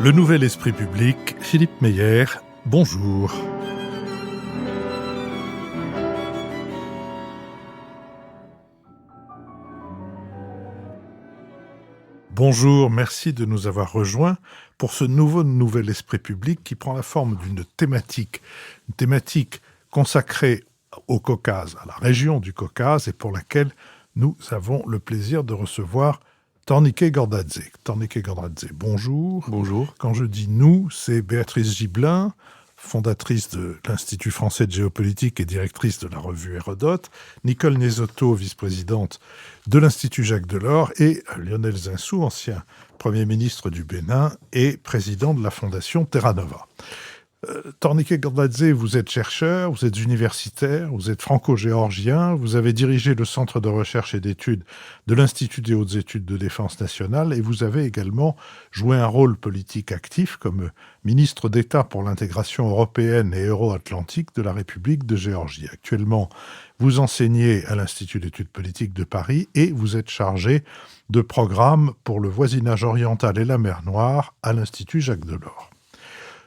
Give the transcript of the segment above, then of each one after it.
Le Nouvel Esprit Public, Philippe Meyer, bonjour. Bonjour, merci de nous avoir rejoints pour ce Nouvel Esprit Public qui prend la forme d'une thématique, une thématique consacrée au Caucase, à la région du Caucase, et pour laquelle nous avons le plaisir de recevoir Tornike Gordadze. Tornike Gordadze, bonjour. Bonjour. Quand je dis « nous », c'est Béatrice Gibelin, fondatrice de l'Institut français de géopolitique et directrice de la revue Hérodote, Nicole Nesotto, vice-présidente de l'Institut Jacques Delors, et Lionel Zinsou, ancien Premier ministre du Bénin et président de la Fondation Terra Nova. Tornike Gordadze, vous êtes chercheur, vous êtes universitaire, vous êtes franco-géorgien, vous avez dirigé le centre de recherche et d'études de l'Institut des hautes études de défense nationale et vous avez également joué un rôle politique actif comme ministre d'État pour l'intégration européenne et euro-atlantique de la République de Géorgie. Actuellement, vous enseignez à l'Institut d'études politiques de Paris et vous êtes chargé de programme pour le voisinage oriental et la mer Noire à l'Institut Jacques Delors.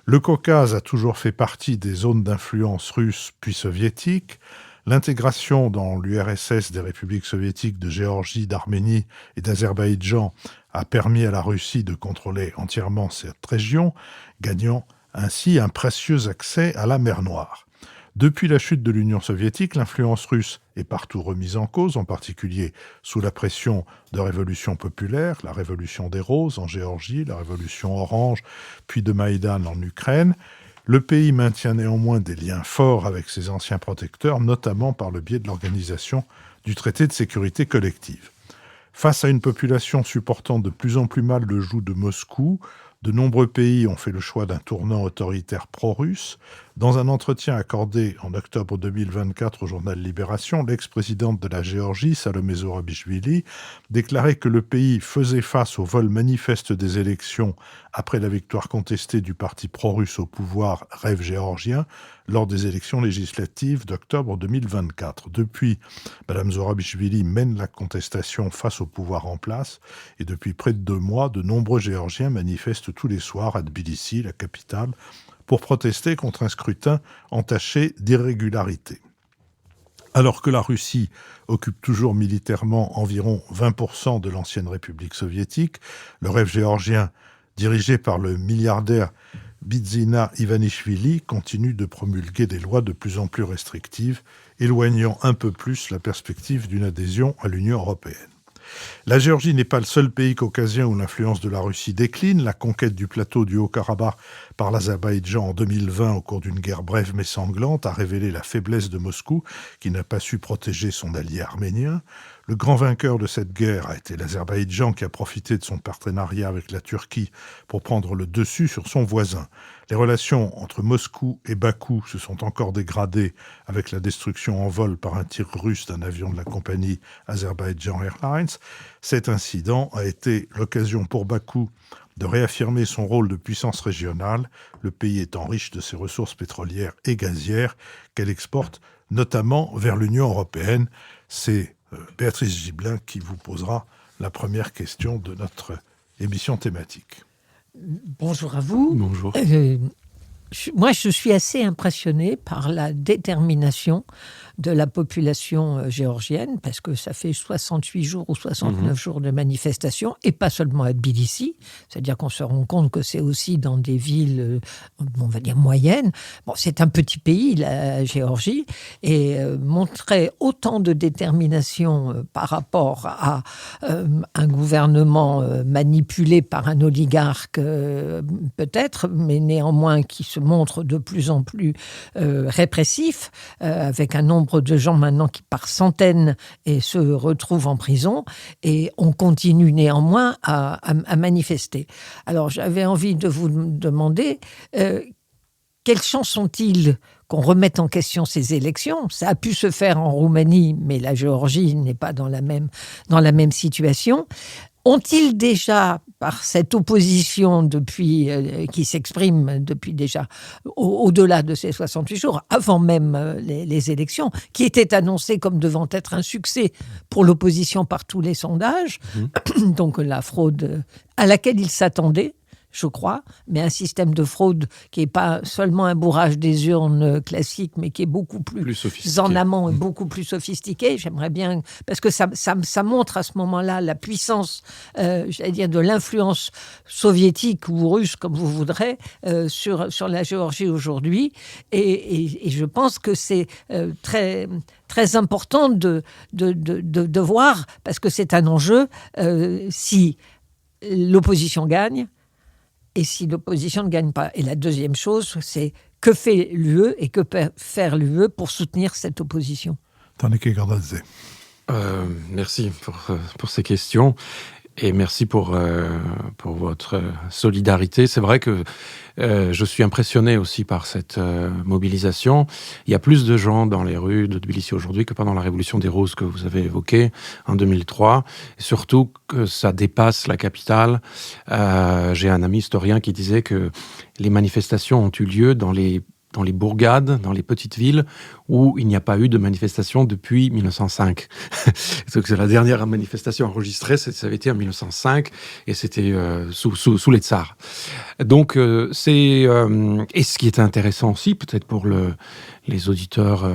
Le Caucase a toujours fait partie des zones d'influence russe puis soviétique. L'intégration dans l'URSS des républiques soviétiques de Géorgie, d'Arménie et d'Azerbaïdjan a permis à la Russie de contrôler entièrement cette région, gagnant ainsi un précieux accès à la mer Noire. Depuis la chute de l'Union soviétique, l'influence russe est partout remise en cause, en particulier sous la pression de révolutions populaires, la révolution des Roses en Géorgie, la révolution orange, puis de Maïdan en Ukraine. Le pays maintient néanmoins des liens forts avec ses anciens protecteurs, notamment par le biais de l'organisation du traité de sécurité collective. Face à une population supportant de plus en plus mal le joug de Moscou, de nombreux pays ont fait le choix d'un tournant autoritaire pro-russe. Dans un entretien accordé en octobre 2024 au journal Libération, l'ex-présidente de la Géorgie, Salomé Zourabichvili, déclarait que le pays faisait face au vol manifeste des élections après la victoire contestée du parti pro-russe au pouvoir Rêve géorgien lors des élections législatives d'octobre 2024. Depuis, Mme Zourabichvili mène la contestation face au pouvoir en place et depuis près de 2 mois, de nombreux Géorgiens manifestent tous les soirs à Tbilissi, la capitale, pour protester contre un scrutin entaché d'irrégularité. Alors que la Russie occupe toujours militairement environ 20% de l'ancienne République soviétique, le Rêve géorgien, dirigé par le milliardaire Bidzina Ivanishvili, continue de promulguer des lois de plus en plus restrictives, éloignant un peu plus la perspective d'une adhésion à l'Union européenne. La Géorgie n'est pas le seul pays caucasien où l'influence de la Russie décline. La conquête du plateau du Haut-Karabakh par l'Azerbaïdjan en 2020 au cours d'une guerre brève mais sanglante a révélé la faiblesse de Moscou qui n'a pas su protéger son allié arménien. Le grand vainqueur de cette guerre a été l'Azerbaïdjan qui a profité de son partenariat avec la Turquie pour prendre le dessus sur son voisin. Les relations entre Moscou et Bakou se sont encore dégradées avec la destruction en vol par un tir russe d'un avion de la compagnie Azerbaijan Airlines. Cet incident a été l'occasion pour Bakou de réaffirmer son rôle de puissance régionale, le pays étant riche de ses ressources pétrolières et gazières qu'elle exporte notamment vers l'Union européenne. C'est Béatrice Gibelin qui vous posera la première question de notre émission thématique. Bonjour à vous. Bonjour. Moi, je suis assez impressionnée par la détermination de la population géorgienne, parce que ça fait 68 jours ou 69 jours de manifestation, et pas seulement à Tbilissi, c'est-à-dire qu'on se rend compte que c'est aussi dans des villes, on va dire, moyennes. Bon, c'est un petit pays, la Géorgie, et montrer autant de détermination par rapport à un gouvernement manipulé par un oligarque, peut-être, mais néanmoins qui se montre de plus en plus répressif, avec un nombre de gens maintenant qui par centaines et se retrouvent en prison, et on continue néanmoins à manifester. Alors j'avais envie de vous demander quelles chances sont-ils qu'on remette en question ces élections? Ça a pu se faire en Roumanie, mais la Géorgie n'est pas dans la même situation. Ont-ils déjà, par cette opposition qui s'exprime depuis déjà au-delà de ces 68 jours, avant même les élections, qui étaient annoncées comme devant être un succès pour l'opposition par tous les sondages, donc la fraude à laquelle ils s'attendaient, je crois, mais un système de fraude qui n'est pas seulement un bourrage des urnes classique, mais qui est beaucoup plus en amont et beaucoup plus sophistiqué. J'aimerais bien, parce que ça montre à ce moment-là la puissance, j'allais dire, de l'influence soviétique ou russe, comme vous voudrez, sur la Géorgie aujourd'hui. Et je pense que c'est très, très important de voir, parce que c'est un enjeu, si l'opposition gagne et si l'opposition ne gagne pas. Et la deuxième chose, c'est que fait l'UE et que peut faire l'UE pour soutenir cette opposition. Taneke Gardadze. Merci pour ces questions. Et merci pour votre solidarité. C'est vrai que je suis impressionné aussi par cette mobilisation. Il y a plus de gens dans les rues de Tbilissi aujourd'hui que pendant la Révolution des Roses que vous avez évoquée en 2003. Et surtout que ça dépasse la capitale. J'ai un ami historien qui disait que les manifestations ont eu lieu dans les bourgades, dans les petites villes, où il n'y a pas eu de manifestation depuis 1905. Donc, la dernière manifestation enregistrée, ça avait été en 1905, et c'était sous les tsars. Donc, et ce qui est intéressant aussi, peut-être pour les auditeurs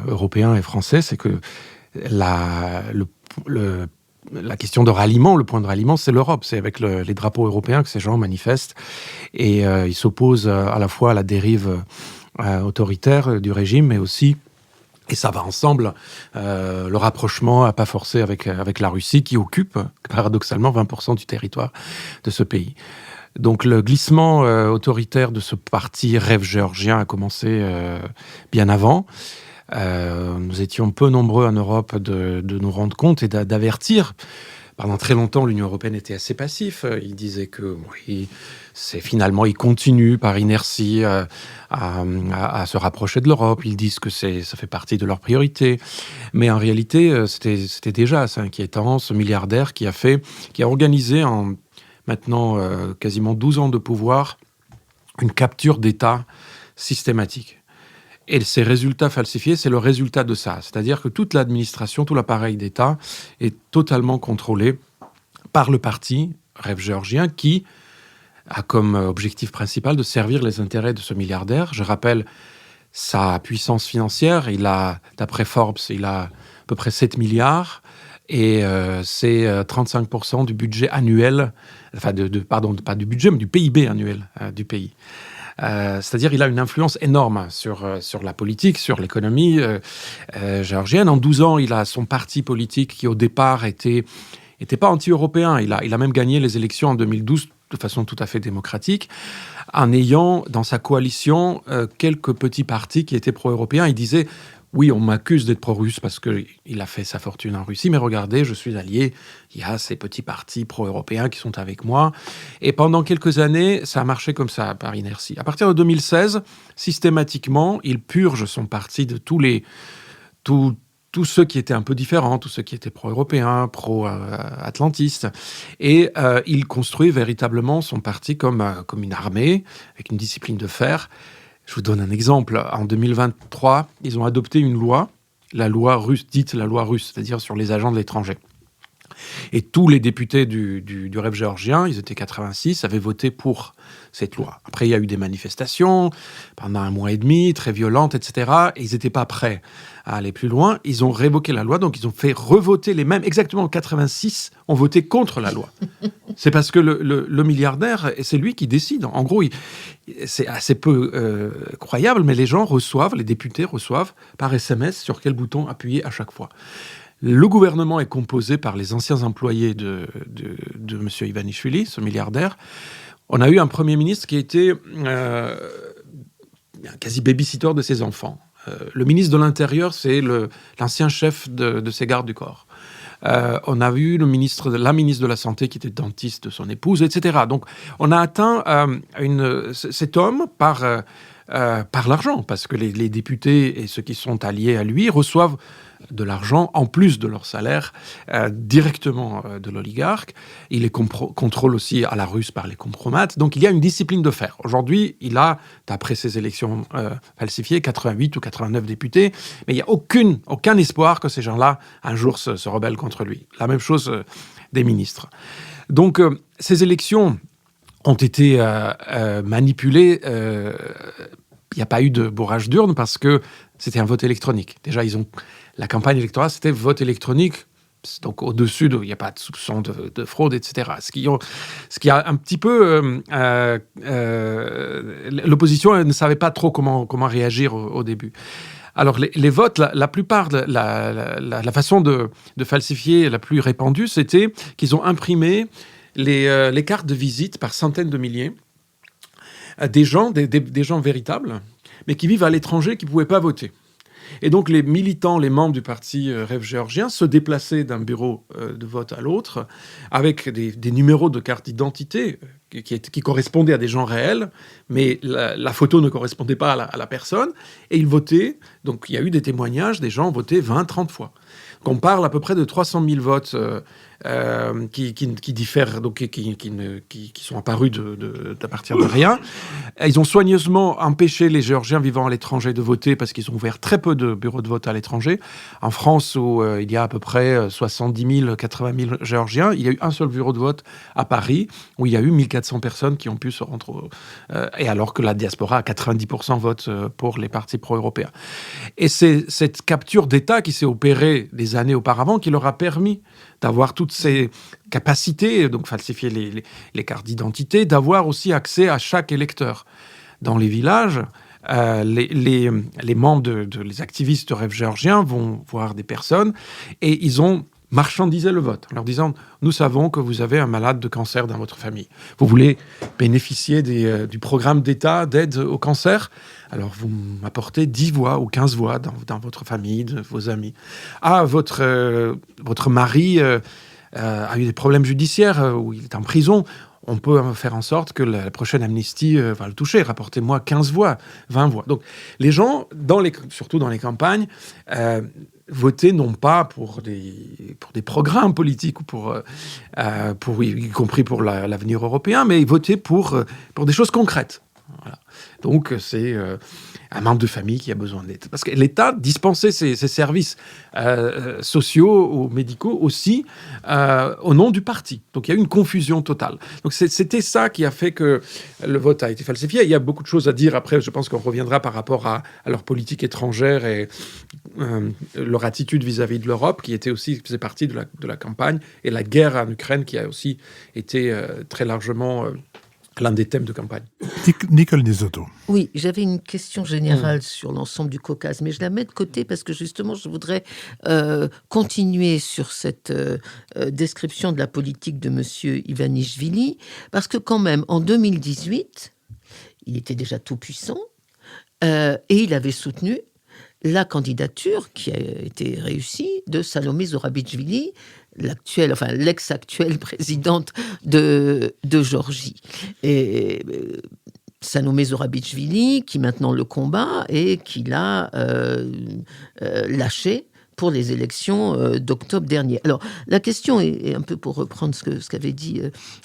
européens et français, c'est que la question de ralliement, le point de ralliement, c'est l'Europe. C'est avec les drapeaux européens que ces gens manifestent, et ils s'opposent à la fois à la dérive autoritaire du régime, mais aussi, et ça va ensemble, le rapprochement à pas forcer avec la Russie, qui occupe paradoxalement 20% du territoire de ce pays. Donc le glissement autoritaire de ce parti Rêve géorgien a commencé bien avant. Nous étions peu nombreux en Europe de nous rendre compte et d'avertir. Pendant très longtemps, l'Union européenne était assez passif. Il disait que oui, finalement, ils continuent par inertie à se rapprocher de l'Europe. Ils disent que ça fait partie de leurs priorités. Mais en réalité, c'était déjà assez inquiétant, ce milliardaire qui a organisé en maintenant quasiment 12 ans de pouvoir une capture d'État systématique. Et ces résultats falsifiés, c'est le résultat de ça. C'est-à-dire que toute l'administration, tout l'appareil d'État est totalement contrôlé par le parti Rêve géorgien qui a comme objectif principal de servir les intérêts de ce milliardaire. Je rappelle sa puissance financière. D'après Forbes, il a à peu près 7 milliards et c'est 35% du budget annuel, enfin pardon, pas du budget, mais du PIB annuel du pays. C'est-à-dire il a une influence énorme sur la politique, sur l'économie géorgienne. En 12 ans, il a son parti politique qui, au départ, était pas anti-européen. Il a même gagné les élections en 2012 de façon tout à fait démocratique, en ayant dans sa coalition quelques petits partis qui étaient pro-européens. Il disait... Oui, on m'accuse d'être pro-russe parce qu'il a fait sa fortune en Russie, mais regardez, je suis allié, il y a ces petits partis pro-européens qui sont avec moi. Et pendant quelques années, ça a marché comme ça, par inertie. À partir de 2016, systématiquement, il purge son parti de tous ceux qui étaient un peu différents, tous ceux qui étaient pro-européens, pro-atlantistes. Et il construit véritablement son parti comme une armée, avec une discipline de fer. Je vous donne un exemple. En 2023, ils ont adopté une loi, la loi russe, dite la loi russe, c'est-à-dire sur les agents de l'étranger. Et tous les députés du Rêve géorgien, ils étaient 86, avaient voté pour cette loi. Après, il y a eu des manifestations pendant 1 mois et demi, très violentes, etc. Et ils n'étaient pas prêts à aller plus loin. Ils ont révoqué la loi, donc ils ont fait revoter les mêmes. Exactement 86 ont voté contre la loi. C'est parce que le milliardaire, c'est lui qui décide. En gros, c'est assez peu croyable, mais les députés reçoivent par SMS sur quel bouton appuyer à chaque fois. Le gouvernement est composé par les anciens employés de M. Ivanishvili, ce milliardaire. On a eu un Premier ministre qui était un quasi babysitter de ses enfants. Le ministre de l'Intérieur, c'est l'ancien chef de ses gardes du corps. On a vu la ministre de la Santé qui était dentiste de son épouse, etc. Donc, on a atteint cet homme par l'argent, parce que les députés et ceux qui sont alliés à lui reçoivent de l'argent, en plus de leur salaire, directement de l'oligarque. Il les contrôle aussi à la russe par les compromates. Donc, il y a une discipline de fer. Aujourd'hui, il a, d'après ces élections falsifiées, 88 ou 89 députés, mais il n'y a aucun espoir que ces gens-là, un jour, se rebellent contre lui. La même chose des ministres. Donc, ces élections ont été manipulés. Il n'y a pas eu de bourrage d'urne parce que c'était un vote électronique. Déjà, la campagne électorale, c'était vote électronique. Donc, au-dessus, il n'y a pas de soupçon de fraude, etc. Ce qui a un petit peu... l'opposition ne savait pas trop comment réagir au début. Alors, les votes, la plupart, la façon de falsifier la plus répandue, c'était qu'ils ont imprimé les cartes de visite par centaines de milliers, des gens véritables, mais qui vivent à l'étranger, qui ne pouvaient pas voter. Et donc, les militants, les membres du parti Rêve géorgien se déplaçaient d'un bureau de vote à l'autre avec des numéros de carte d'identité qui correspondaient à des gens réels, mais la photo ne correspondait pas à la personne. Et ils votaient. Donc, il y a eu des témoignages, des gens ont voté 20, 30 fois. Donc, on parle à peu près de 300 000 votes qui diffèrent, donc qui sont apparus à partir de rien. Ils ont soigneusement empêché les Géorgiens vivant à l'étranger de voter parce qu'ils ont ouvert très peu de bureaux de vote à l'étranger. En France, où il y a à peu près 70 000, 80 000 Géorgiens, il y a eu un seul bureau de vote à Paris où il y a eu 1400 personnes qui ont pu se rendre. Et alors que la diaspora, à 90% vote pour les partis pro-européens. Et c'est cette capture d'État qui s'est opérée des années auparavant qui leur a permis d'avoir toutes ces capacités, donc falsifier les cartes d'identité, d'avoir aussi accès à chaque électeur. Dans les villages, les membres les activistes de Rêve géorgien vont voir des personnes et ils ont marchandisé le vote en leur disant « Nous savons que vous avez un malade de cancer dans votre famille. Vous voulez bénéficier du programme d'État d'aide au cancer ? Alors vous m'apportez 10 voix ou 15 voix dans votre famille, de vos amis. Ah, votre mari a eu des problèmes judiciaires ou il est en prison. On peut faire en sorte que la prochaine amnistie va le toucher. Rapportez-moi 15 voix, 20 voix. » Donc les gens, surtout dans les campagnes, votaient non pas pour des programmes politiques ou y compris pour l'avenir européen, mais ils votaient pour des choses concrètes. Voilà. Donc, c'est un membre de famille qui a besoin d'aide. Parce que l'État dispensait ses services sociaux ou médicaux aussi au nom du parti. Donc, il y a eu une confusion totale. Donc, c'était ça qui a fait que le vote a été falsifié. Il y a beaucoup de choses à dire. Après, je pense qu'on reviendra par rapport à leur politique étrangère et leur attitude vis-à-vis de l'Europe, qui faisait partie de la campagne, et la guerre en Ukraine, qui a aussi été très largement... l'un des thèmes de campagne. Nicole Nesotto. Oui, j'avais une question générale sur l'ensemble du Caucase, mais je la mets de côté parce que justement, je voudrais continuer sur cette description de la politique de M. Ivanishvili, parce que quand même, en 2018, il était déjà tout puissant et il avait soutenu la candidature qui a été réussie de Salomé Zourabichvili, l'ex-actuelle présidente de Géorgie. Et Salomé Zourabichvili, qui maintenant le combat et qui l'a lâché pour les élections d'octobre dernier. Alors, la question est un peu pour reprendre ce qu'avait dit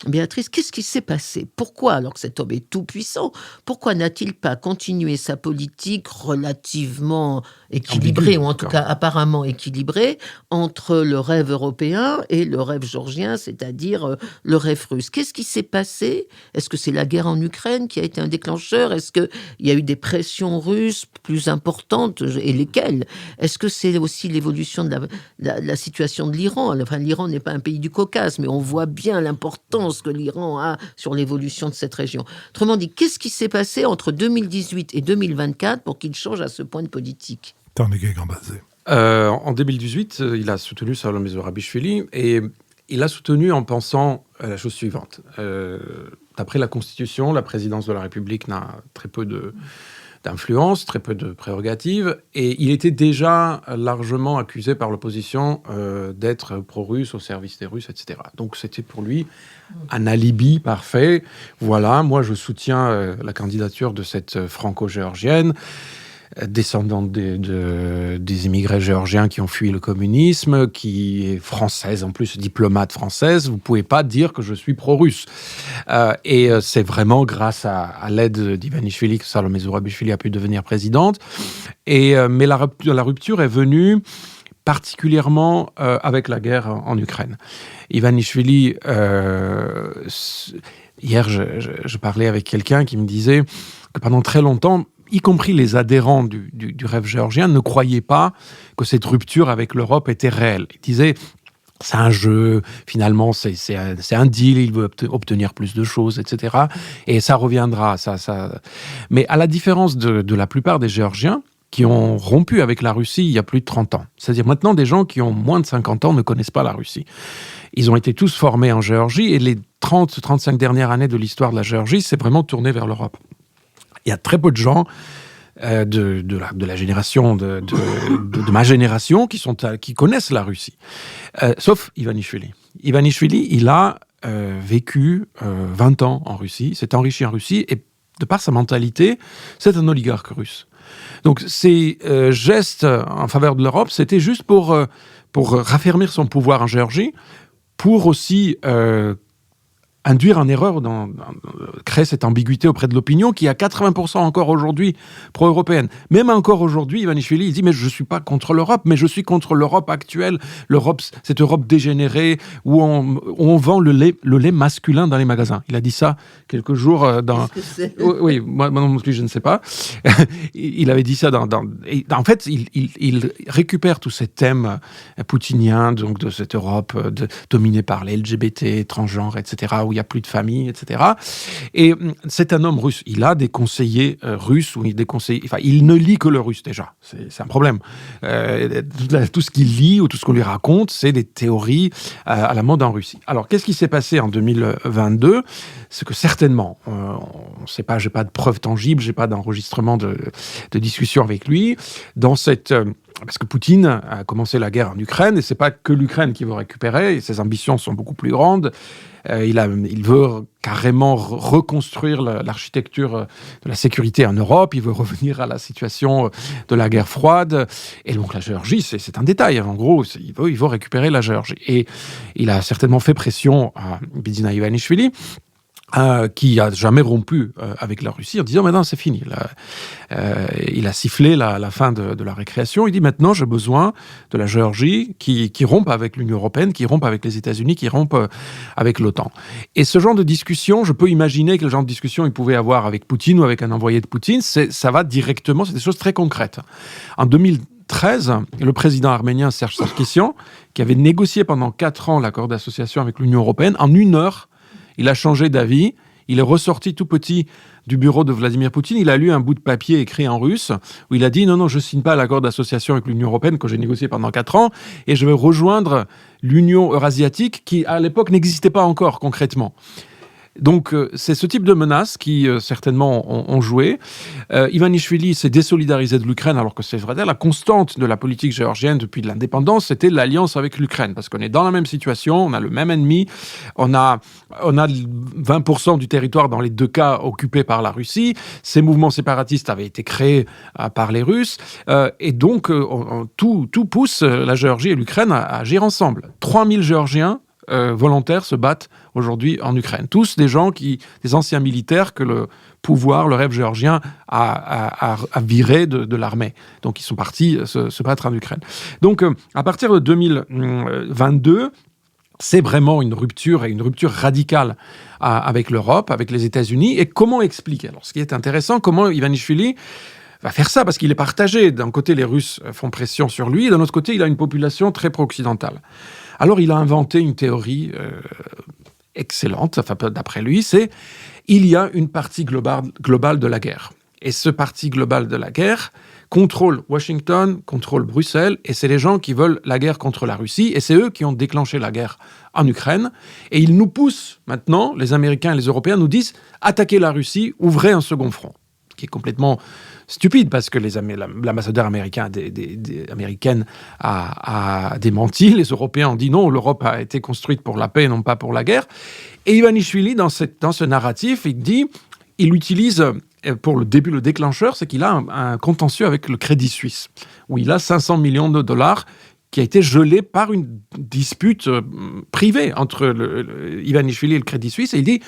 Béatrice. Qu'est-ce qui s'est passé ? Pourquoi, alors que cet homme est tout puissant, pourquoi n'a-t-il pas continué sa politique relativement équilibrée, ou en tout cas apparemment équilibrée, entre le rêve européen et le rêve géorgien, c'est-à-dire le rêve russe ? Qu'est-ce qui s'est passé ? Est-ce que c'est la guerre en Ukraine qui a été un déclencheur ? Est-ce qu'il y a eu des pressions russes plus importantes ? Et lesquelles ? Est-ce que c'est aussi l'évolution de la situation de l'Iran ? Enfin, l'Iran n'est pas un pays du Caucase, mais on voit bien l'importance que l'Iran a sur l'évolution de cette région. Autrement dit, qu'est-ce qui s'est passé entre 2018 et 2024 pour qu'il change à ce point de politique ? En 2018, il a soutenu Salomé Zourabichvili et il a soutenu en pensant à la chose suivante. D'après la Constitution, la présidence de la République n'a très peu d'influence, très peu de prérogatives, et il était déjà largement accusé par l'opposition d'être pro-russe, au service des Russes, etc. Donc c'était pour lui un alibi parfait. Voilà, moi je soutiens la candidature de cette franco-géorgienne, descendante des immigrés géorgiens qui ont fui le communisme, qui est française en plus, diplomate française. Vous ne pouvez pas dire que je suis pro-russe. Et c'est vraiment grâce à l'aide d'Ivanishvili que Salomé Zourabichvili a pu devenir présidente. Mais la rupture est venue particulièrement avec la guerre en Ukraine. Ivanishvili, hier, je parlais avec quelqu'un qui me disait que pendant très longtemps, y compris les adhérents du rêve géorgien, ne croyaient pas que cette rupture avec l'Europe était réelle. Ils disaient, c'est un jeu, finalement, c'est un deal, il veut obtenir plus de choses, etc. Et ça reviendra. Mais à la différence de la plupart des Géorgiens, qui ont rompu avec la Russie il y a plus de 30 ans. C'est-à-dire maintenant, des gens qui ont moins de 50 ans ne connaissent pas la Russie. Ils ont été tous formés en Géorgie et les 30-35 dernières années de l'histoire de la Géorgie, c'est vraiment tourné vers l'Europe. Il y a très peu de gens de la génération, de ma génération, qui connaissent la Russie. Sauf Ivanishvili. Ivanishvili, il a vécu 20 ans en Russie, s'est enrichi en Russie, et de par sa mentalité, c'est un oligarque russe. Donc ces gestes en faveur de l'Europe, c'était juste pour raffermir son pouvoir en Géorgie, pour aussi induire en erreur, créer cette ambiguïté auprès de l'opinion qui est à 80% encore aujourd'hui pro-européenne. Même encore aujourd'hui, Ivanishvili, il dit « mais je ne suis pas contre l'Europe, mais je suis contre l'Europe actuelle, cette Europe dégénérée où on vend le lait masculin dans les magasins ». Il a dit ça quelques jours dans... Qu'est-ce que c'est ? Oui, moi non plus, je ne sais pas. Il avait dit ça en fait, il récupère tous ces thèmes poutiniens, donc de cette Europe dominée par les LGBT, transgenres, etc., où il n'y a plus de famille, etc. Et c'est un homme russe. Il a des conseillers russes, il ne lit que le russe déjà. C'est un problème. Tout ce qu'il lit ou tout ce qu'on lui raconte, c'est des théories à la mode en Russie. Alors, qu'est-ce qui s'est passé en 2022 ? C'est que certainement, on ne sait pas, j'ai pas de preuves tangibles, j'ai pas d'enregistrement de discussion avec lui, parce que Poutine a commencé la guerre en Ukraine, et c'est pas que l'Ukraine qu'il veut récupérer, et ses ambitions sont beaucoup plus grandes. Il veut carrément reconstruire l'architecture de la sécurité en Europe, il veut revenir à la situation de la guerre froide, et donc la Géorgie, c'est un détail. En gros, il veut récupérer la Géorgie. Et il a certainement fait pression à Bidzina Ivanishvili, qui a jamais rompu avec la Russie en disant maintenant c'est fini. Il a sifflé la fin de la récréation. Il dit maintenant j'ai besoin de la Géorgie qui rompe avec l'Union européenne, qui rompe avec les États-Unis, qui rompe avec l'OTAN. Et ce genre de discussion, je peux imaginer que le genre de discussion il pouvait avoir avec Poutine ou avec un envoyé de Poutine, ça va directement, c'est des choses très concrètes. En 2013, le président arménien Serge Sarkissian, qui avait négocié pendant 4 ans l'accord d'association avec l'Union européenne, en 1 heure, il a changé d'avis, il est ressorti tout petit du bureau de Vladimir Poutine, il a lu un bout de papier écrit en russe, où il a dit « Non, je ne signe pas l'accord d'association avec l'Union européenne que j'ai négocié pendant 4 ans, et je vais rejoindre l'Union eurasiatique qui, à l'époque, n'existait pas encore concrètement ». Donc, c'est ce type de menaces qui, certainement, ont joué. Ivanishvili s'est désolidarisé de l'Ukraine, alors que c'est vrai, la constante de la politique géorgienne depuis l'indépendance, c'était l'alliance avec l'Ukraine, parce qu'on est dans la même situation, on a le même ennemi, on a 20% du territoire dans les 2 cas occupé par la Russie, ces mouvements séparatistes avaient été créés par les Russes, et donc, tout pousse la Géorgie et l'Ukraine à agir ensemble. 3000 Géorgiens volontaires se battent aujourd'hui en Ukraine. Tous des anciens militaires que le pouvoir, le rêve géorgien a viré de l'armée. Donc ils sont partis se battre en Ukraine. Donc à partir de 2022, c'est vraiment une rupture radicale avec l'Europe, avec les États-Unis. Et comment expliquer ? Alors ce qui est intéressant, comment Ivanishvili va faire ça, parce qu'il est partagé. D'un côté, les Russes font pression sur lui, et d'un autre côté, il a une population très pro-occidentale. Alors, il a inventé une théorie excellente, enfin, d'après lui, c'est il y a une partie globale de la guerre. Et ce parti global de la guerre contrôle Washington, contrôle Bruxelles, et c'est les gens qui veulent la guerre contre la Russie, et c'est eux qui ont déclenché la guerre en Ukraine. Et ils nous poussent maintenant, les Américains et les Européens nous disent « Attaquez la Russie, ouvrez un second front », ce qui est complètement stupide, parce que l'ambassadeur américaine a démenti. Les Européens ont dit non, l'Europe a été construite pour la paix, non pas pour la guerre. Et Ivanishvili, dans ce narratif, il utilise, pour le début, le déclencheur, c'est qu'il a un contentieux avec le Crédit Suisse, où il a 500 millions de dollars qui a été gelé par une dispute privée entre Ivanishvili et le Crédit Suisse. Et il dit,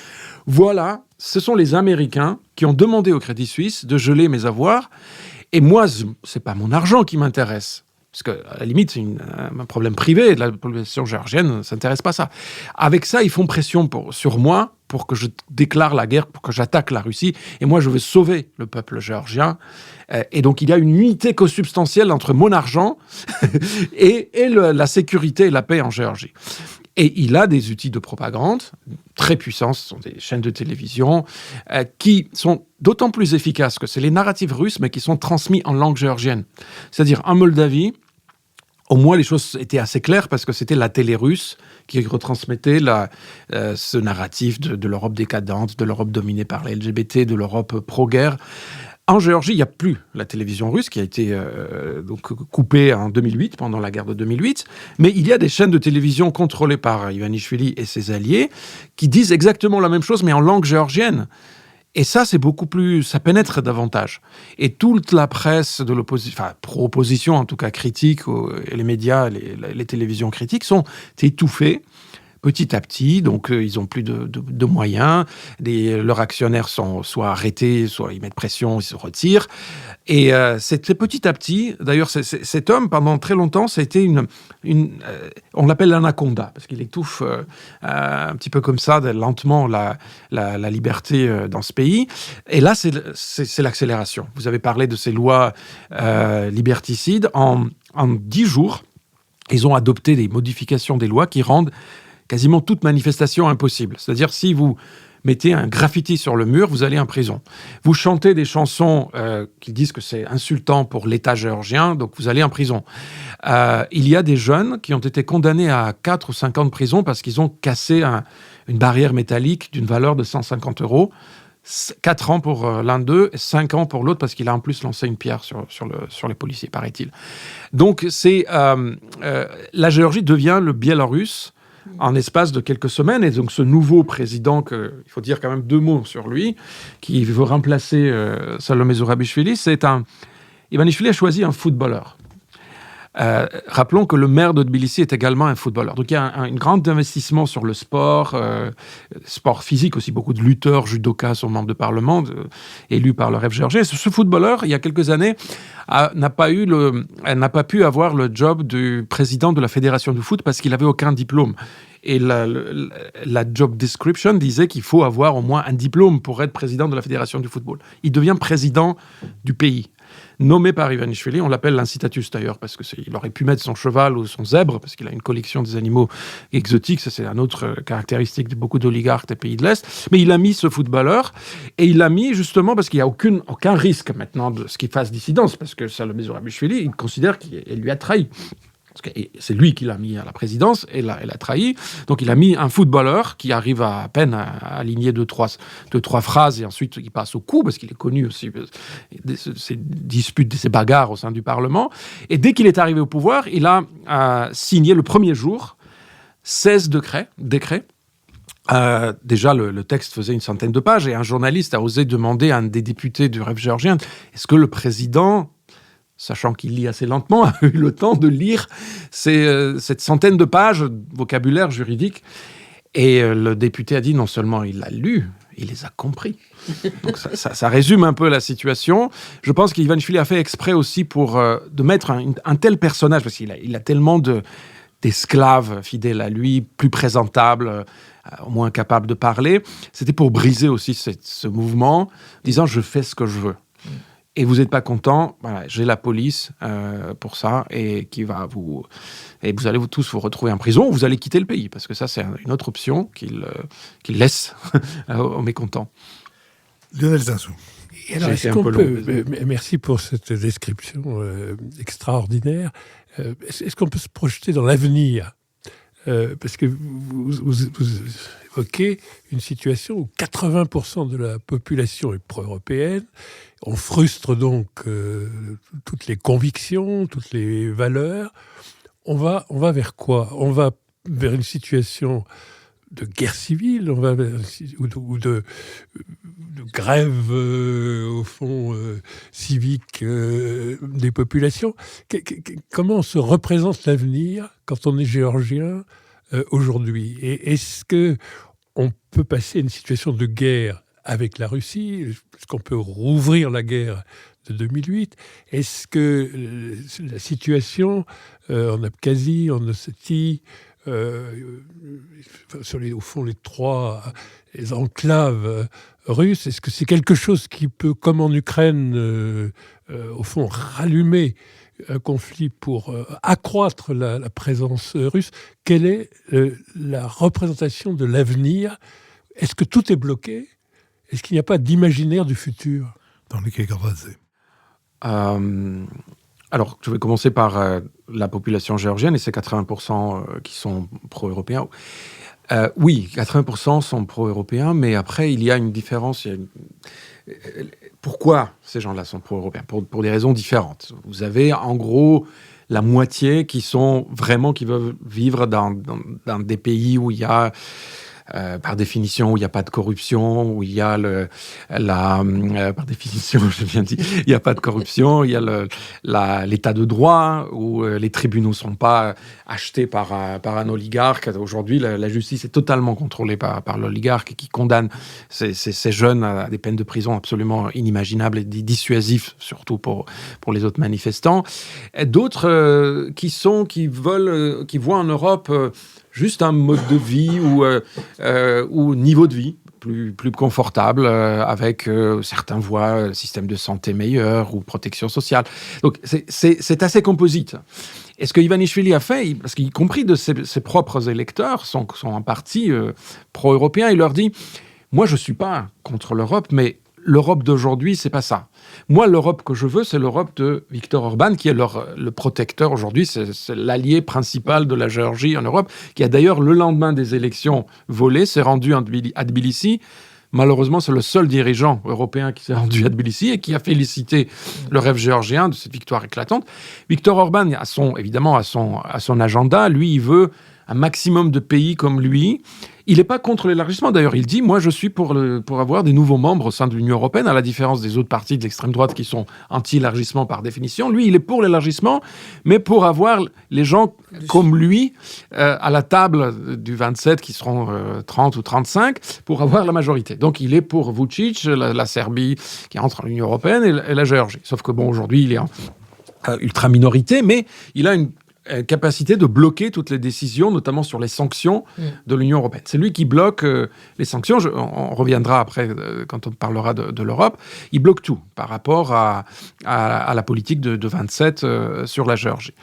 voilà, ce sont les Américains qui ont demandé au Crédit Suisse de geler mes avoirs. Et moi, c'est pas mon argent qui m'intéresse. Parce qu'à la limite, c'est un problème privé de la population géorgienne, ne s'intéresse pas à ça. Avec ça, ils font pression sur moi pour que je déclare la guerre, pour que j'attaque la Russie. Et moi, je veux sauver le peuple géorgien. Et donc, il y a une unité consubstantielle entre mon argent et la sécurité et la paix en Géorgie. Et il a des outils de propagande très puissants, ce sont des chaînes de télévision, qui sont d'autant plus efficaces que c'est les narratifs russes, mais qui sont transmis en langue géorgienne. C'est-à-dire, en Moldavie, au moins les choses étaient assez claires parce que c'était la télé russe qui retransmettait ce narratif de l'Europe décadente, de l'Europe dominée par les LGBT, de l'Europe pro-guerre. En Géorgie, il n'y a plus la télévision russe qui a été donc coupée en 2008, pendant la guerre de 2008, mais il y a des chaînes de télévision contrôlées par Ivanishvili et ses alliés qui disent exactement la même chose, mais en langue géorgienne. Et ça, c'est beaucoup plus... ça pénètre davantage. Et toute la presse de l'opposition, enfin, pro-opposition, en tout cas critique, et les médias, les télévisions critiques sont étouffées petit à petit, donc ils ont plus de moyens, leurs actionnaires sont soit arrêtés, soit ils mettent pression, ils se retirent, et c'est petit à petit, d'ailleurs cet homme, pendant très longtemps, ça a été on l'appelle l'anaconda, parce qu'il étouffe un petit peu comme ça, lentement, la liberté dans ce pays, et là c'est l'accélération. Vous avez parlé de ces lois liberticides, en 10 jours, ils ont adopté des modifications des lois qui rendent quasiment toute manifestation impossible. C'est-à-dire, si vous mettez un graffiti sur le mur, vous allez en prison. Vous chantez des chansons qui disent que c'est insultant pour l'État géorgien, donc vous allez en prison. Il y a des jeunes qui ont été condamnés à 4 ou 5 ans de prison parce qu'ils ont cassé une barrière métallique d'une valeur de 150 €. 4 ans pour l'un d'eux, 5 ans pour l'autre, parce qu'il a en plus lancé une pierre sur les policiers, paraît-il. Donc, la Géorgie devient le Biélorusse en espace de quelques semaines. Et donc, ce nouveau président, il faut dire quand même 2 mots sur lui, qui veut remplacer Salomé Zourabichvili, Ivanishvili a choisi un footballeur. Rappelons que le maire de Tbilissi est également un footballeur. Donc il y a un grand investissement sur le sport, sport physique aussi. Beaucoup de lutteurs, judokas sont membres de parlement, élus par le rêve géorgien. Ce footballeur, il y a quelques années, n'a pas pu avoir le job du président de la fédération du foot parce qu'il n'avait aucun diplôme. Et la job description disait qu'il faut avoir au moins un diplôme pour être président de la fédération du football. Il devient président du pays. Nommé par Ivanishvili, on l'appelle l'incitatus d'ailleurs, parce qu'il aurait pu mettre son cheval ou son zèbre, parce qu'il a une collection des animaux exotiques, ça c'est une autre caractéristique de beaucoup d'oligarques des pays de l'Est, mais il a mis ce footballeur, et il l'a mis justement parce qu'il n'y a aucun risque maintenant de ce qu'il fasse dissidence, parce que Salomé Zourabichvili, il considère qu'il lui a trahi. Parce que c'est lui qui l'a mis à la présidence et l'a trahi. Donc il a mis un footballeur qui arrive à peine à aligner deux, trois phrases et ensuite il passe au coup parce qu'il est connu aussi de ses disputes, de ses bagarres au sein du Parlement. Et dès qu'il est arrivé au pouvoir, il a signé le premier jour 16 décrets. Déjà, le texte faisait une centaine de pages et un journaliste a osé demander à un des députés du rêve géorgien, est-ce que le président, sachant qu'il lit assez lentement, a eu le temps de lire cette centaine de pages de vocabulaire juridique. Et le député a dit non seulement il l'a lu, il les a compris. Donc ça résume un peu la situation. Je pense qu'Ivanishvili a fait exprès aussi de mettre un tel personnage, parce qu'il a tellement d'esclaves fidèles à lui, plus présentables, au moins capables de parler. C'était pour briser aussi ce mouvement, disant je fais ce que je veux. Et vous n'êtes pas content, voilà, j'ai la police pour ça, et vous allez tous vous retrouver en prison, ou vous allez quitter le pays, parce que ça, c'est une autre option qu'il laisse aux mécontents. Lionel Zinsou. Et alors, merci pour cette description extraordinaire. Est-ce qu'on peut se projeter dans l'avenir ? Parce que vous évoquez une situation où 80% de la population est pro-européenne. On frustre donc toutes les convictions, toutes les valeurs. On va vers quoi ? On va vers une situation de guerre civile, on va vers, ou de grève, au fond, civique des populations. Comment on se représente l'avenir quand on est géorgien aujourd'hui ? Et est-ce qu'on peut passer à une situation de guerre avec la Russie ? Est-ce qu'on peut rouvrir la guerre de 2008. Est-ce que la situation en Abkhazie, en Ossétie, au fond les trois les enclaves russes, est-ce que c'est quelque chose qui peut, comme en Ukraine, au fond rallumer un conflit pour accroître la présence russe? Quelle est la représentation de l'avenir? Est-ce que tout est bloqué? Est-ce qu'il n'y a pas d'imaginaire du futur dans les Kekradze? Alors, je vais commencer par la population géorgienne et ces 80% qui sont pro-européens. Oui, 80% sont pro-européens, mais après, il y a une différence. Pourquoi ces gens-là sont pro-européens? Pour des raisons différentes. Vous avez, en gros, la moitié qui veulent vivre dans des pays où il y a... par définition, où il n'y a pas de corruption, où il y a par définition, j'ai bien dit, il n'y a pas de corruption, il y a l'état de droit, où les tribunaux ne sont pas achetés par un oligarque. Aujourd'hui, la justice est totalement contrôlée par l'oligarque qui condamne ces jeunes à des peines de prison absolument inimaginables et dissuasifs, surtout pour les autres manifestants. Et d'autres qui voient en Europe... juste un mode de vie ou niveau de vie plus confortable, avec certains voient système de santé meilleur ou protection sociale. Donc c'est assez composite. Et ce que Ivanishvili a fait, parce qu'y compris de ses propres électeurs, sont en partie pro-européens, il leur dit « Moi, je ne suis pas contre l'Europe, mais l'Europe d'aujourd'hui, c'est pas ça. Moi, l'Europe que je veux, c'est l'Europe de Viktor Orban, qui est le protecteur aujourd'hui, c'est l'allié principal de la Géorgie en Europe, qui a d'ailleurs, le lendemain des élections volées, s'est rendu à Tbilissi. Malheureusement, c'est le seul dirigeant européen qui s'est rendu à Tbilissi et qui a félicité le rêve géorgien de cette victoire éclatante. Viktor Orban, évidemment, à son agenda, lui, il veut un maximum de pays comme lui. Il n'est pas contre l'élargissement. D'ailleurs, il dit « Moi, je suis pour avoir des nouveaux membres au sein de l'Union européenne, à la différence des autres partis de l'extrême droite qui sont anti-élargissement par définition. Lui, il est pour l'élargissement, mais pour avoir les gens comme lui à la table du 27, qui seront 30 ou 35, pour avoir la majorité. Donc, il est pour Vučić, la Serbie qui entre dans l'Union européenne, et la Géorgie. Sauf que, aujourd'hui, il est en ultra-minorité, mais il a une capacité de bloquer toutes les décisions, notamment sur les sanctions de l'Union européenne. C'est lui qui bloque les sanctions. On reviendra après, quand on parlera de l'Europe. Il bloque tout par rapport à la politique de 27 sur la Géorgie.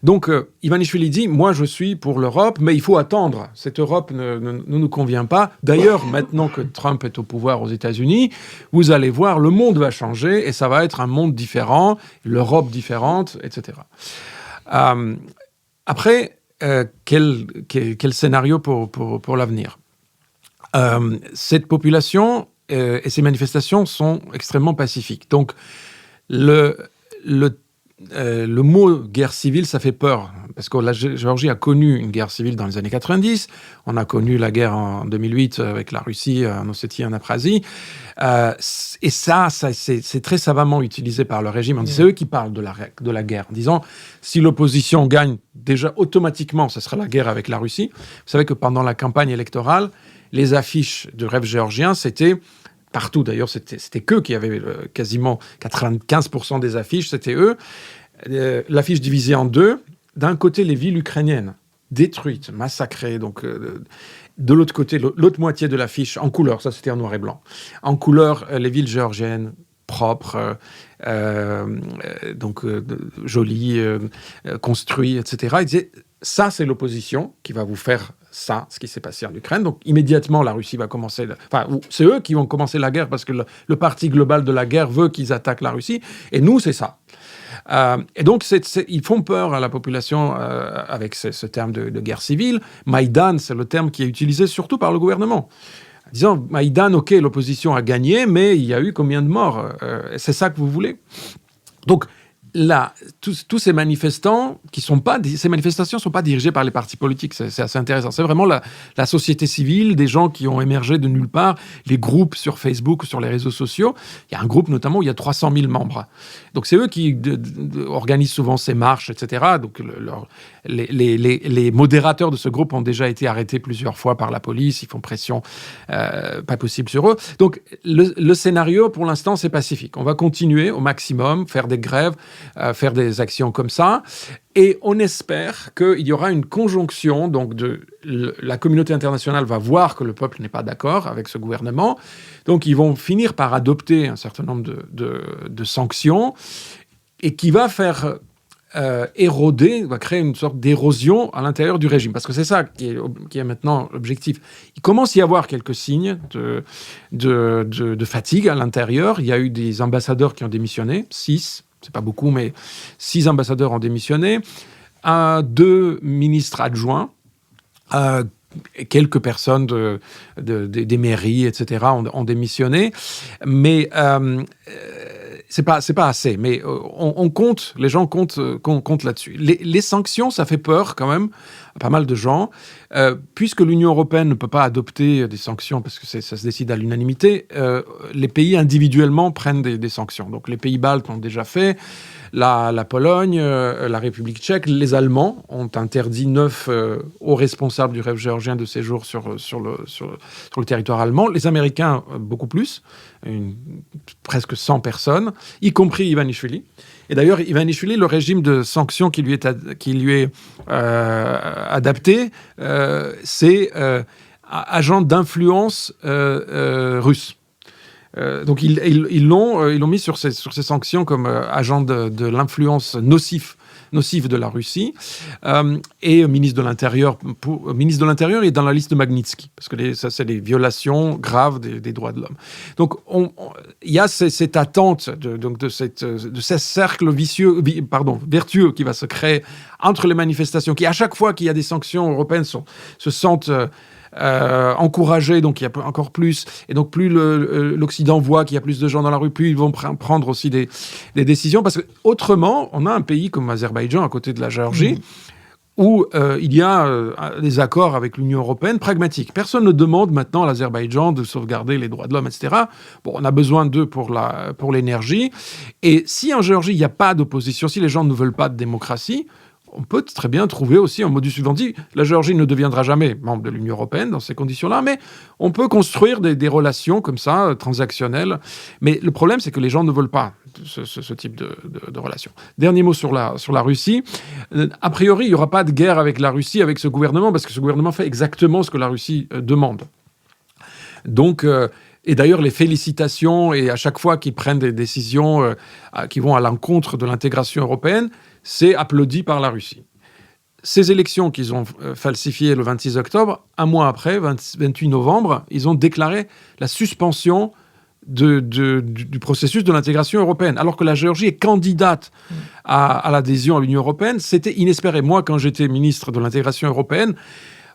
Donc, Ivanishvili dit « Moi, je suis pour l'Europe, mais il faut attendre. Cette Europe ne nous convient pas. D'ailleurs, maintenant que Trump est au pouvoir aux États-Unis, vous allez voir, le monde va changer et ça va être un monde différent, l'Europe différente, etc. » Après, quel scénario pour l'avenir? Cette population et ces manifestations sont extrêmement pacifiques. Donc, le mot guerre civile, ça fait peur, parce que la Géorgie a connu une guerre civile dans les années 90, on a connu la guerre en 2008 avec la Russie en Ossétie, en Abkhazie, et ça c'est très savamment utilisé par le régime. C'est eux qui parlent de la guerre, en disant si l'opposition gagne, déjà automatiquement, ce sera la guerre avec la Russie. Vous savez que pendant la campagne électorale, les affiches du rêve géorgien, c'était... Partout, d'ailleurs, c'était qu'eux qui avaient quasiment 95% des affiches, c'était eux. L'affiche divisée en deux. D'un côté, les villes ukrainiennes, détruites, massacrées. Donc, de l'autre côté, l'autre moitié de l'affiche, en couleur, ça c'était en noir et blanc. En couleur, les villes géorgiennes, propres, jolies, construites, etc. Ils disaient, ça c'est l'opposition qui va vous faire... ça, ce qui s'est passé en Ukraine. Donc, immédiatement, la Russie va commencer... c'est eux qui vont commencer la guerre parce que le parti global de la guerre veut qu'ils attaquent la Russie. Et nous, c'est ça. Et donc, ils font peur à la population avec ce terme de guerre civile. Maïdan, c'est le terme qui est utilisé surtout par le gouvernement. Disant, Maïdan, OK, l'opposition a gagné, mais il y a eu combien de morts? C'est ça que vous voulez? Donc, là, tous ces manifestants ces manifestations ne sont pas dirigées par les partis politiques. C'est assez intéressant. C'est vraiment la société civile, des gens qui ont émergé de nulle part, les groupes sur Facebook ou sur les réseaux sociaux. Il y a un groupe notamment où il y a 300 000 membres. Donc c'est eux qui organisent souvent ces marches, etc. Donc les modérateurs de ce groupe ont déjà été arrêtés plusieurs fois par la police. Ils font pression pas possible sur eux. Donc le scénario, pour l'instant, c'est pacifique. On va continuer au maximum, faire des grèves, faire des actions comme ça. Et on espère qu'il y aura une conjonction, donc la communauté internationale va voir que le peuple n'est pas d'accord avec ce gouvernement, donc ils vont finir par adopter un certain nombre de sanctions, et qui va faire éroder, va créer une sorte d'érosion à l'intérieur du régime, parce que c'est ça qui est maintenant l'objectif. Il commence à y avoir quelques signes de fatigue à l'intérieur. Il y a eu des ambassadeurs qui ont démissionné, 6. C'est pas beaucoup, mais 6 ambassadeurs ont démissionné, 2 ministres adjoints, quelques personnes des mairies, etc., ont démissionné, mais c'est pas assez. Mais on compte, les gens comptent là-dessus. Les sanctions, ça fait peur quand même à pas mal de gens, puisque l'Union européenne ne peut pas adopter des sanctions parce que ça se décide à l'unanimité. Les pays individuellement prennent des sanctions. Donc les pays baltes ont déjà fait, la Pologne, la République tchèque, les Allemands ont interdit 9 hauts responsables du rêve géorgien de séjour sur le territoire allemand. Les Américains, beaucoup plus, presque 100 personnes, y compris Ivanishvili. Et d'ailleurs, Ivanishvili, le régime de sanctions qui lui est adapté, c'est agent d'influence russe. Donc ils l'ont mis sur ces sanctions comme agent de l'influence nocive de la Russie, et ministre de l'Intérieur est dans la liste de Magnitsky, parce que ça c'est des violations graves des droits de l'homme. Donc il y a cette attente de ce cercle vertueux qui va se créer entre les manifestations, qui à chaque fois qu'il y a des sanctions européennes se sentent encouragés, donc il y a encore plus, et donc plus l'Occident voit qu'il y a plus de gens dans la rue, plus ils vont prendre aussi des décisions, parce que autrement, on a un pays comme Azerbaïdjan à côté de la Géorgie, où il y a des accords avec l'Union européenne pragmatiques. Personne ne demande maintenant à l'Azerbaïdjan de sauvegarder les droits de l'homme, etc. Bon, on a besoin d'eux pour l'énergie, et si en Géorgie il n'y a pas d'opposition, si les gens ne veulent pas de démocratie, on peut très bien trouver aussi un modus vivendi. La Géorgie ne deviendra jamais membre de l'Union européenne dans ces conditions-là, mais on peut construire des relations comme ça, transactionnelles. Mais le problème, c'est que les gens ne veulent pas ce type de relations. Dernier mot sur la Russie. A priori, il n'y aura pas de guerre avec la Russie, avec ce gouvernement, parce que ce gouvernement fait exactement ce que la Russie demande. Donc... Et d'ailleurs, les félicitations, et à chaque fois qu'ils prennent des décisions qui vont à l'encontre de l'intégration européenne, c'est applaudi par la Russie. Ces élections qu'ils ont falsifiées le 26 octobre, un mois après, 28 novembre, ils ont déclaré la suspension du processus de l'intégration européenne, alors que la Géorgie est candidate à l'adhésion à l'Union européenne. C'était inespéré. Moi, quand j'étais ministre de l'intégration européenne,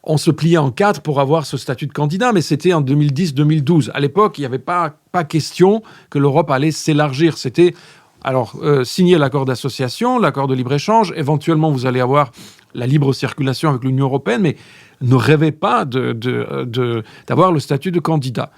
on se pliait en 4 pour avoir ce statut de candidat, mais c'était en 2010-2012. À l'époque, il n'y avait pas question que l'Europe allait s'élargir. C'était signer l'accord d'association, l'accord de libre-échange. Éventuellement, vous allez avoir la libre circulation avec l'Union européenne, mais ne rêvez pas d'avoir le statut de candidat.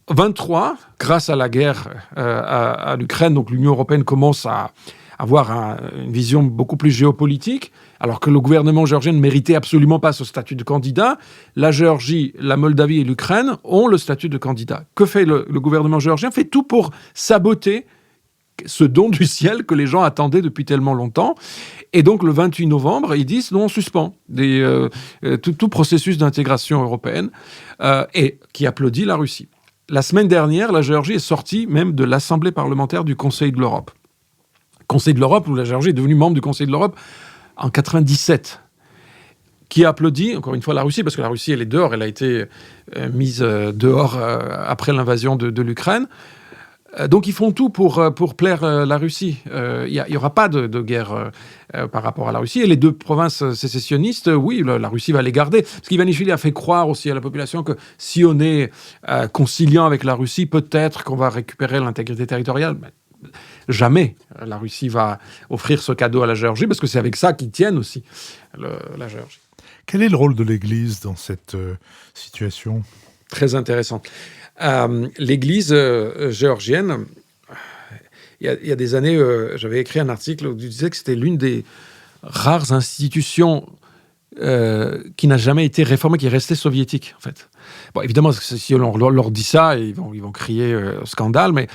23, grâce à la guerre à l'Ukraine, donc l'Union européenne commence à avoir une vision beaucoup plus géopolitique, alors que le gouvernement géorgien ne méritait absolument pas ce statut de candidat. La Géorgie, la Moldavie et l'Ukraine ont le statut de candidat. Que fait le gouvernement géorgien ? Fait tout pour saboter ce don du ciel que les gens attendaient depuis tellement longtemps. Et donc, le 28 novembre, ils disent, non, on suspend tout processus d'intégration européenne, et qui applaudit la Russie. La semaine dernière, la Géorgie est sortie même de l'Assemblée parlementaire du Conseil de l'Europe. Conseil de l'Europe, où la Géorgie est devenue membre du Conseil de l'Europe en 97, qui applaudit, encore une fois, la Russie, parce que la Russie, elle est dehors, elle a été mise dehors après l'invasion de l'Ukraine. Donc, ils font tout pour plaire la Russie. Il n'y aura pas de guerre par rapport à la Russie. Et les 2 provinces sécessionnistes, oui, la Russie va les garder. Parce qu'Ivanishvili a fait croire aussi à la population que si on est conciliant avec la Russie, peut-être qu'on va récupérer l'intégrité territoriale. jamais la Russie va offrir ce cadeau à la Géorgie, parce que c'est avec ça qu'ils tiennent aussi la Géorgie. Quel est le rôle de l'Église dans cette situation ? Très intéressant. L'Église géorgienne, il y a des années, j'avais écrit un article où je disais que c'était l'une des rares institutions qui n'a jamais été réformée, qui est restée soviétique, en fait. Bon, évidemment, si on leur dit ça, ils vont crier scandale, mais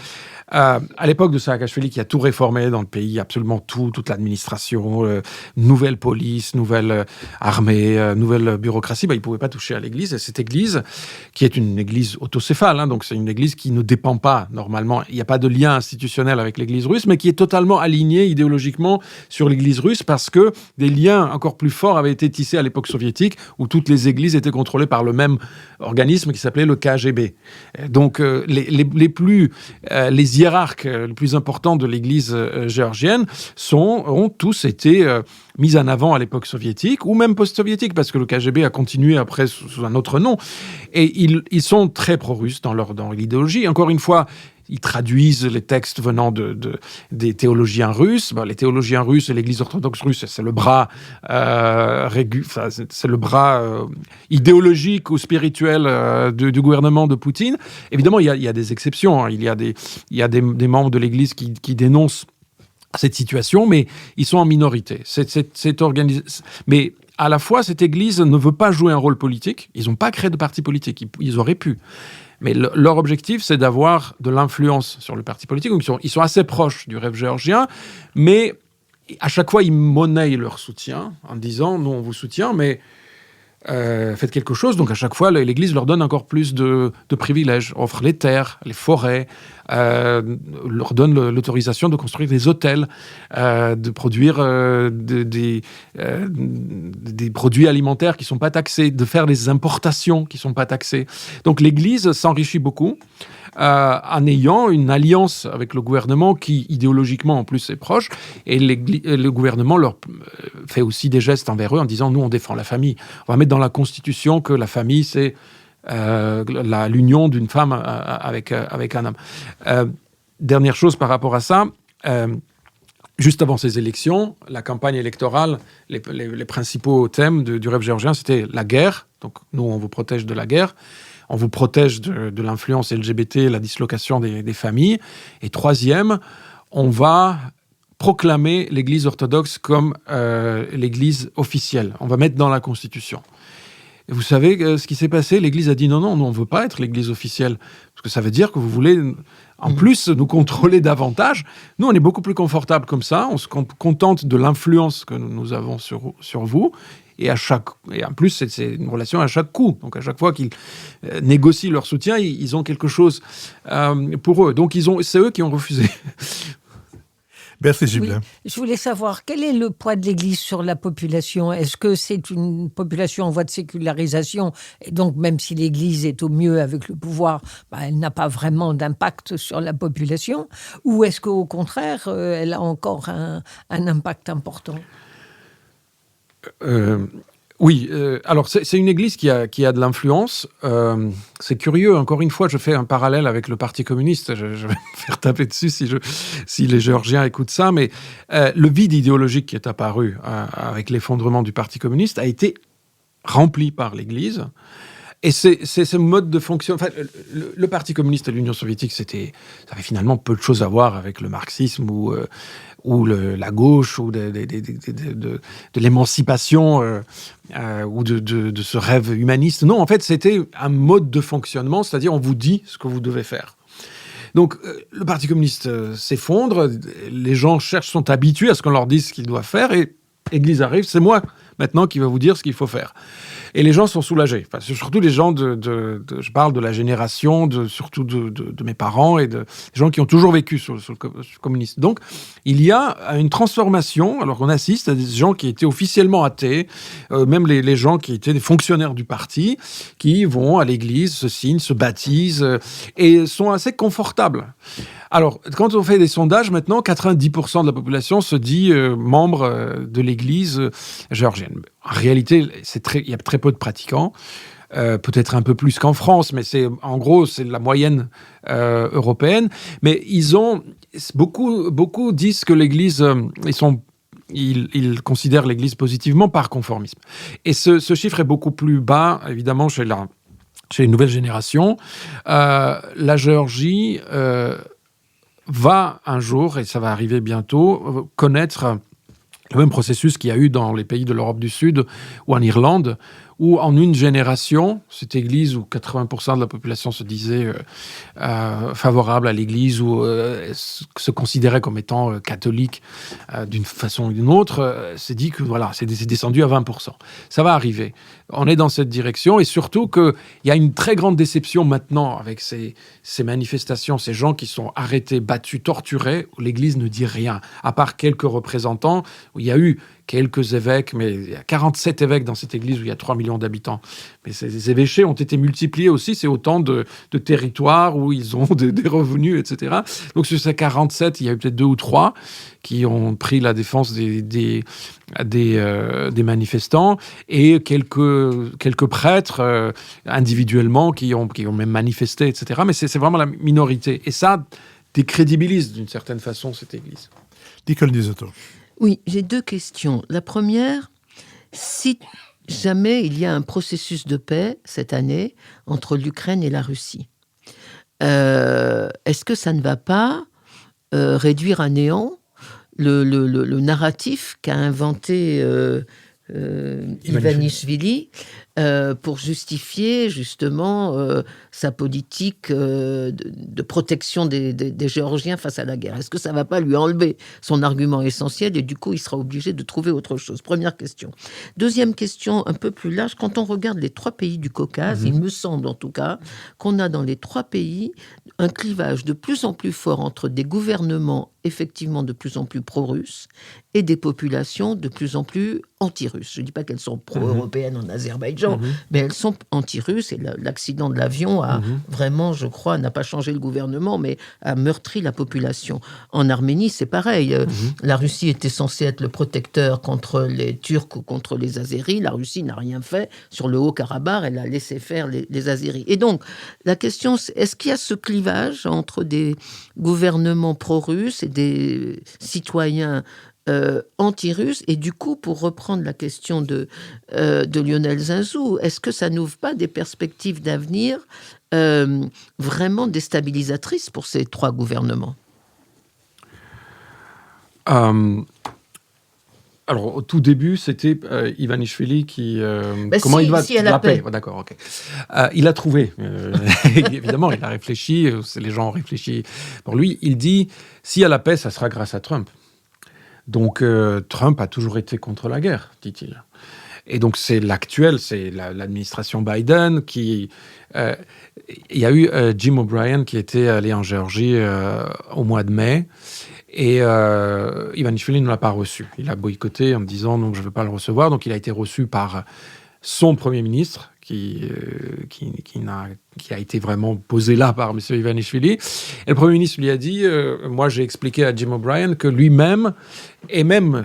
à l'époque de Saakashvili, qui a tout réformé dans le pays, absolument tout, toute l'administration, nouvelle police, nouvelle armée, nouvelle bureaucratie, il ne pouvait pas toucher à l'Église. Et cette Église, qui est une Église autocéphale, donc c'est une Église qui ne dépend pas, normalement, il n'y a pas de lien institutionnel avec l'Église russe, mais qui est totalement alignée idéologiquement sur l'Église russe, parce que des liens encore plus forts avaient été tissés à l'époque soviétique, où toutes les églises étaient contrôlées par le même organisme qui s'appelait le KGB. Donc les hiérarques les plus importants de l'Église géorgienne ont tous été mis en avant à l'époque soviétique, ou même post-soviétique, parce que le KGB a continué après sous un autre nom. Et ils sont très pro-russes dans l'idéologie. Encore une fois, ils traduisent les textes venant des théologiens russes. Les théologiens russes et l'Église orthodoxe russe, c'est le bras, idéologique ou spirituel du gouvernement de Poutine. Évidemment, il y a des exceptions. Il y a des membres de l'Église qui dénoncent cette situation, mais ils sont en minorité. Mais à la fois, cette Église ne veut pas jouer un rôle politique. Ils n'ont pas créé de parti politique. Ils auraient pu. Mais leur objectif, c'est d'avoir de l'influence sur le parti politique. Donc ils sont assez proches du rêve géorgien, mais à chaque fois, ils monnaient leur soutien en disant « nous, on vous soutient, mais faites quelque chose ». Donc à chaque fois, l'Église leur donne encore plus de privilèges, offre les terres, les forêts, leur donne l'autorisation de construire des hôtels, de produire des produits alimentaires qui ne sont pas taxés, de faire des importations qui ne sont pas taxées. Donc l'Église s'enrichit beaucoup en ayant une alliance avec le gouvernement qui, idéologiquement, en plus, est proche. Et le gouvernement leur fait aussi des gestes envers eux en disant « nous, on défend la famille. On va mettre dans la Constitution que la famille, c'est l'union d'une femme avec un homme. » Dernière chose par rapport à ça, juste avant ces élections, la campagne électorale, les principaux thèmes du rêve géorgien, c'était la guerre. Donc nous, on vous protège de la guerre. On vous protège de l'influence LGBT, la dislocation des familles. Et troisième, on va proclamer l'Église orthodoxe comme l'Église officielle. On va mettre dans la Constitution. Et vous savez ce qui s'est passé ? L'Église a dit non, nous on ne veut pas être l'Église officielle. Parce que ça veut dire que vous voulez, en plus, nous contrôler davantage. Nous, on est beaucoup plus confortable comme ça. On se contente de l'influence que nous avons sur vous. Et en plus, c'est une relation à chaque coup. Donc, à chaque fois qu'ils négocient leur soutien, ils ont quelque chose pour eux. Donc, c'est eux qui ont refusé. Béatrice Gibelin. Oui. Je voulais savoir, quel est le poids de l'Église sur la population ? Est-ce que c'est une population en voie de sécularisation ? Et donc, même si l'Église est au mieux avec le pouvoir, elle n'a pas vraiment d'impact sur la population ? Ou est-ce qu'au contraire, elle a encore un impact important ? Oui, alors c'est une église qui a de l'influence. C'est curieux, encore une fois, je fais un parallèle avec le Parti communiste. Je vais me faire taper dessus si les Géorgiens écoutent ça, mais le vide idéologique qui est apparu avec l'effondrement du Parti communiste a été rempli par l'Église. Et c'est ce mode de fonction. Enfin, le Parti communiste et l'Union soviétique, ça avait finalement peu de choses à voir avec le marxisme ou la gauche, ou de l'émancipation, ou de ce rêve humaniste. Non, en fait, c'était un mode de fonctionnement, c'est-à-dire on vous dit ce que vous devez faire. Donc, le Parti communiste s'effondre, les gens sont habitués à ce qu'on leur dise ce qu'ils doivent faire, et l'Église arrive, c'est moi maintenant qui va vous dire ce qu'il faut faire. Et les gens sont soulagés. Enfin, surtout les gens je parle de la génération, surtout de mes parents et des gens qui ont toujours vécu sous le communisme. Donc, il y a une transformation, alors qu'on assiste à des gens qui étaient officiellement athées, même les gens qui étaient des fonctionnaires du parti, qui vont à l'église, se signent, se baptisent, et sont assez confortables. Alors, quand on fait des sondages, maintenant, 90% de la population se dit membre de l'église géorgienne. En réalité, il y a très peu de pratiquants. peut-être un peu plus qu'en France, mais en gros, c'est la moyenne européenne. Mais beaucoup disent que l'Église, ils considèrent l'Église positivement par conformisme. Et ce chiffre est beaucoup plus bas, évidemment, chez les nouvelles générations. La Géorgie va un jour, et ça va arriver bientôt, connaître le même processus qu'il y a eu dans les pays de l'Europe du Sud ou en Irlande, où en une génération, cette église où 80% de la population se disait favorable à l'église ou se considérait comme étant catholique d'une façon ou d'une autre, c'est dit que voilà, c'est descendu à 20%. Ça va arriver. On est dans cette direction et surtout qu'il y a une très grande déception maintenant avec ces manifestations, ces gens qui sont arrêtés, battus, torturés, où l'église ne dit rien, à part quelques représentants, où il y a eu quelques évêques, mais il y a 47 évêques dans cette église où il y a 3 millions d'habitants. Mais ces évêchés ont été multipliés aussi, c'est autant de territoires où ils ont des revenus, etc. Donc sur ces 47, il y a eu peut-être 2 ou 3 qui ont pris la défense des manifestants et quelques prêtres individuellement qui ont même manifesté, etc. Mais c'est vraiment la minorité. Et ça décrédibilise d'une certaine façon cette église. Nicole Nisotto. Oui, j'ai 2 questions. La première, si jamais il y a un processus de paix cette année entre l'Ukraine et la Russie, est-ce que ça ne va pas réduire à néant le narratif qu'a inventé Ivanishvili pour justifier justement sa politique de protection des Géorgiens face à la guerre? Est-ce que ça ne va pas lui enlever son argument essentiel et du coup il sera obligé de trouver autre chose? Première question. Deuxième question un peu plus large, quand on regarde les 3 pays du Caucase, il me semble en tout cas qu'on a dans les 3 pays un clivage de plus en plus fort entre des gouvernements effectivement de plus en plus pro-russes et des populations de plus en plus anti-russes. Je ne dis pas qu'elles sont pro-européennes en Azerbaïdjan, mais elles sont anti-russes et l'accident de l'avion a vraiment, je crois, n'a pas changé le gouvernement, mais a meurtri la population. En Arménie, c'est pareil. La Russie était censée être le protecteur contre les Turcs ou contre les Azéris. La Russie n'a rien fait sur le Haut-Karabakh. Elle a laissé faire les Azéris. Et donc, la question, c'est est-ce qu'il y a ce clivage entre des gouvernements pro-russes et des citoyens anti-russes? Et du coup, pour reprendre la question de Lionel Zinsou, est-ce que ça n'ouvre pas des perspectives d'avenir vraiment déstabilisatrices pour ces 3 gouvernements? Alors, au tout début, c'était Ivanishvili qui... comment il va... Si la paix. D'accord, ok. Il a trouvé. Évidemment, il a réfléchi. Les gens ont réfléchi pour lui. Il dit, si à la paix, ça sera grâce à Trump. Donc, Trump a toujours été contre la guerre, dit-il. Et donc, c'est l'administration Biden qui... il y a eu Jim O'Brien qui était allé en Géorgie au mois de mai. Et Ivanishvili ne l'a pas reçu. Il a boycotté en disant « non, je ne veux pas le recevoir ». Donc, il a été reçu par son Premier ministre, qui a été vraiment posé là par M. Ivanishvili. Et le Premier ministre lui a dit moi, j'ai expliqué à Jim O'Brien que lui-même et même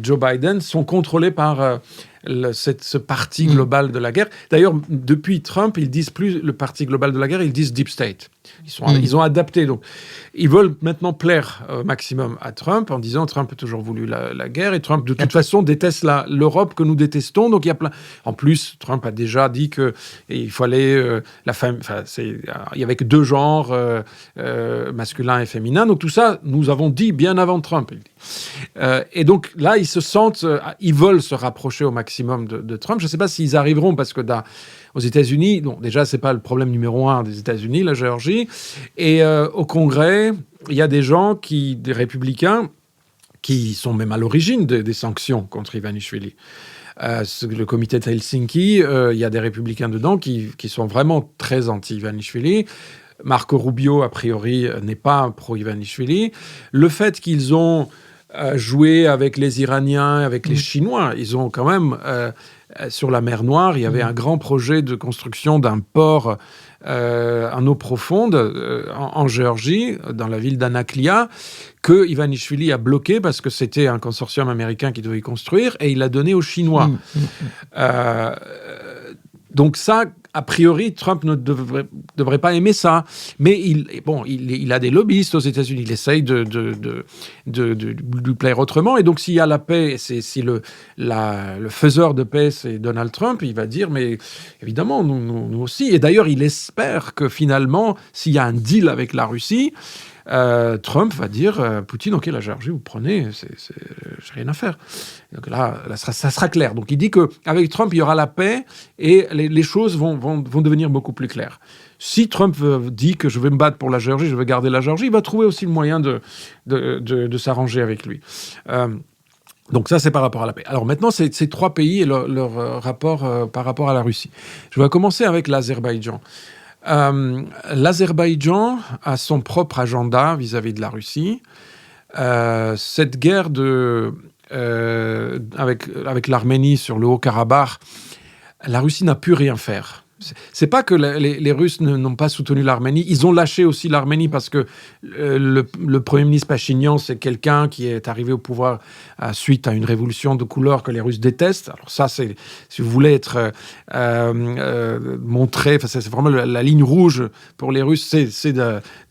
Joe Biden sont contrôlés par ce parti global de la guerre. D'ailleurs, depuis Trump, ils disent plus le parti global de la guerre, ils disent Deep State. Ils ont adapté. Donc, ils veulent maintenant plaire au maximum à Trump en disant Trump a toujours voulu la guerre et Trump, de toute façon, déteste l'Europe que nous détestons. Donc, il y a plein... En plus, Trump a déjà dit qu'il fallait il y avait que 2 genres, masculin et féminin. Donc, tout ça, nous avons dit bien avant Trump. Et donc, là, ils veulent se rapprocher au maximum de Trump. Je ne sais pas s'ils arriveront parce que aux États-Unis, déjà, ce n'est pas le problème numéro 1 des États-Unis, la Géorgie. Et au Congrès, il y a des républicains, qui sont même à l'origine des sanctions contre Ivanishvili. Le comité de Helsinki, il y a des républicains dedans qui sont vraiment très anti-Ivanishvili. Marco Rubio, a priori, n'est pas pro-Ivanishvili. Le fait qu'ils ont joué avec les Iraniens, avec les Chinois, ils ont quand même... sur la mer Noire, il y avait un grand projet de construction d'un port en eau profonde en Géorgie, dans la ville d'Anaklia, que Ivanishvili a bloqué parce que c'était un consortium américain qui devait y construire et il l'a donné aux Chinois. Donc ça, a priori, Trump ne devrait pas aimer ça. Mais il a des lobbyistes aux États-Unis. Il essaye de lui plaire autrement. Et donc, s'il y a la paix, si le faiseur de paix, c'est Donald Trump, il va dire, mais évidemment, nous aussi. Et d'ailleurs, il espère que finalement, s'il y a un deal avec la Russie, Trump va dire Poutine, ok, la Géorgie, vous prenez, j'ai rien à faire. Donc là ça sera clair. Donc il dit qu'avec Trump, il y aura la paix et les choses vont devenir beaucoup plus claires. Si Trump dit que je vais me battre pour la Géorgie, je vais garder la Géorgie, il va trouver aussi le moyen de s'arranger avec lui. Donc ça, c'est par rapport à la paix. Alors maintenant, ces trois pays et leur rapport par rapport à la Russie. Je vais commencer avec l'Azerbaïdjan. L'Azerbaïdjan a son propre agenda vis-à-vis de la Russie. Cette guerre avec l'Arménie sur le Haut-Karabakh, la Russie n'a pu rien faire. C'est pas que les Russes n'ont pas soutenu l'Arménie, ils ont lâché aussi l'Arménie parce que le Premier ministre Pachinian, c'est quelqu'un qui est arrivé au pouvoir suite à une révolution de couleur que les Russes détestent. Alors ça, si vous voulez être montré, c'est vraiment la ligne rouge pour les Russes, c'est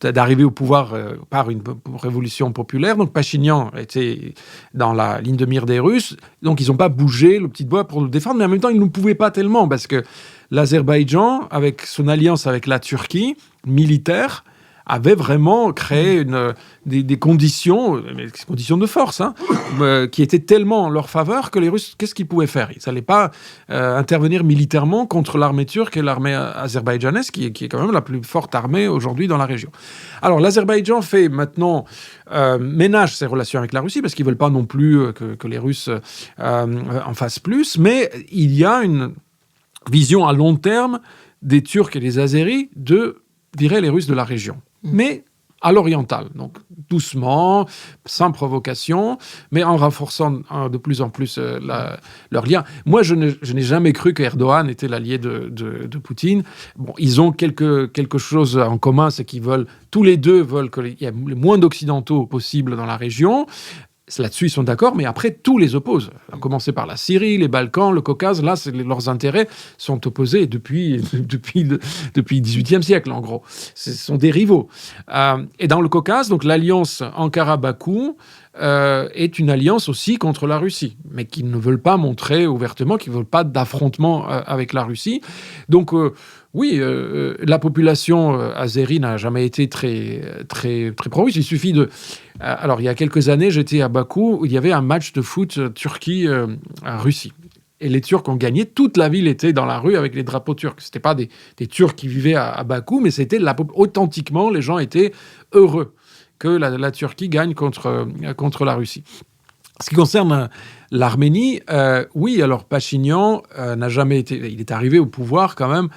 d'arriver au pouvoir par une révolution populaire. Donc Pachinian était dans la ligne de mire des Russes, donc ils n'ont pas bougé le petit doigt pour le défendre, mais en même temps, ils ne pouvaient pas tellement parce que l'Azerbaïdjan, avec son alliance avec la Turquie, militaire, avait vraiment créé des conditions de force, qui étaient tellement en leur faveur que les Russes, qu'est-ce qu'ils pouvaient faire ? Ils n'allaient pas intervenir militairement contre l'armée turque et l'armée azerbaïdjanaise, qui est quand même la plus forte armée aujourd'hui dans la région. Alors l'Azerbaïdjan fait maintenant ménage ses relations avec la Russie, parce qu'ils ne veulent pas non plus que les Russes en fassent plus, mais il y a une vision à long terme des Turcs et des Azéris de virer les Russes de la région. Mais à l'oriental, donc doucement, sans provocation, mais en renforçant de plus en plus leurs liens. Moi, je n'ai jamais cru qu'Erdogan était l'allié de Poutine. Bon, ils ont quelque chose en commun, c'est qu'ils tous les deux veulent qu'il y ait le moins d'occidentaux possible dans la région. Là-dessus, ils sont d'accord, mais après, tout les oppose. À commencer par la Syrie, les Balkans, le Caucase, là, leurs intérêts sont opposés depuis le XVIIIe siècle, en gros. Ce sont des rivaux. Et dans le Caucase, donc l'alliance Ankara-Bakou est une alliance aussi contre la Russie, mais qu'ils ne veulent pas montrer ouvertement, qu'ils ne veulent pas d'affrontement avec la Russie. Donc, oui, la population azérie n'a jamais été très, très, très pro-russe. Il suffit de... Alors, il y a quelques années, j'étais à Bakou, où il y avait un match de foot Turquie-Russie. Et les Turcs ont gagné. Toute la ville était dans la rue avec les drapeaux turcs. Ce n'étaient pas des Turcs qui vivaient à Bakou, mais c'était authentiquement, les gens étaient heureux que la Turquie gagne contre la Russie. Ce qui concerne l'Arménie, oui, alors Pachinian n'a jamais été... Il est arrivé au pouvoir quand même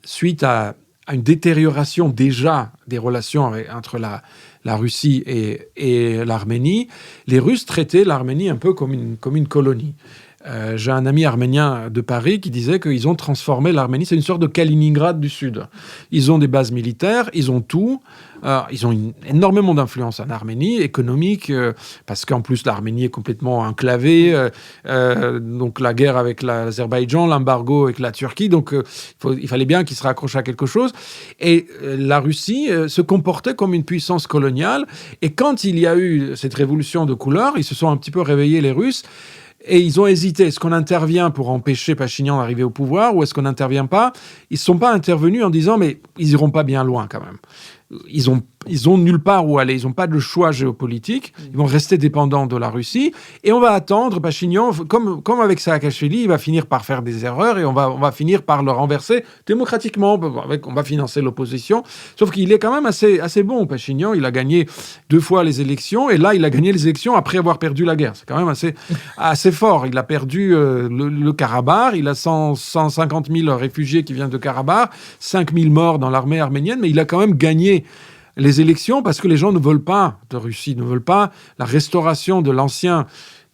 suite à une détérioration déjà des relations entre la Russie et l'Arménie. Les Russes traitaient l'Arménie un peu comme une colonie. J'ai un ami arménien de Paris qui disait qu'ils ont transformé l'Arménie, c'est une sorte de Kaliningrad du Sud. Ils ont des bases militaires, ils ont tout. Ils ont énormément d'influence en Arménie, économique, parce qu'en plus l'Arménie est complètement enclavée. Donc la guerre avec l'Azerbaïdjan, l'embargo avec la Turquie. Donc il fallait bien qu'ils se raccrochent à quelque chose. Et la Russie se comportait comme une puissance coloniale. Et quand il y a eu cette révolution de couleur, ils se sont un petit peu réveillés, les Russes. Et ils ont hésité. Est-ce qu'on intervient pour empêcher Pachinian d'arriver au pouvoir ou est-ce qu'on n'intervient pas ? Ils ne sont pas intervenus en disant « mais ils n'iront pas bien loin quand même ». Ils ont nulle part où aller. Ils n'ont pas de choix géopolitique. Ils vont rester dépendants de la Russie. Et on va attendre Pachinian, comme avec Saakashvili, il va finir par faire des erreurs et on va finir par le renverser démocratiquement. On va financer l'opposition. Sauf qu'il est quand même assez bon, Pachinian. Il a gagné 2 fois les élections. Et là, il a gagné les élections après avoir perdu la guerre. C'est quand même assez fort. Il a perdu le Karabakh. Il a 150 000 réfugiés qui viennent de Karabakh. 5 000 morts dans l'armée arménienne. Mais il a quand même gagné les élections parce que les gens ne veulent pas de Russie, ne veulent pas la restauration de l'ancien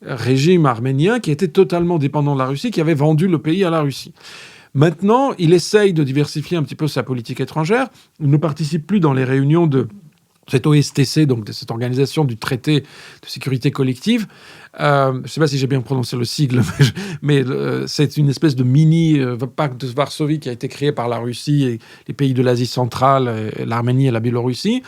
régime arménien qui était totalement dépendant de la Russie, qui avait vendu le pays à la Russie. Maintenant, il essaye de diversifier un petit peu sa politique étrangère. Il ne participe plus dans les réunions de cette OSTC, donc de cette organisation du traité de sécurité collective. Je ne sais pas si j'ai bien prononcé le sigle, mais c'est une espèce de mini pacte de Varsovie qui a été créé par la Russie et les pays de l'Asie centrale, l'Arménie et la Biélorussie.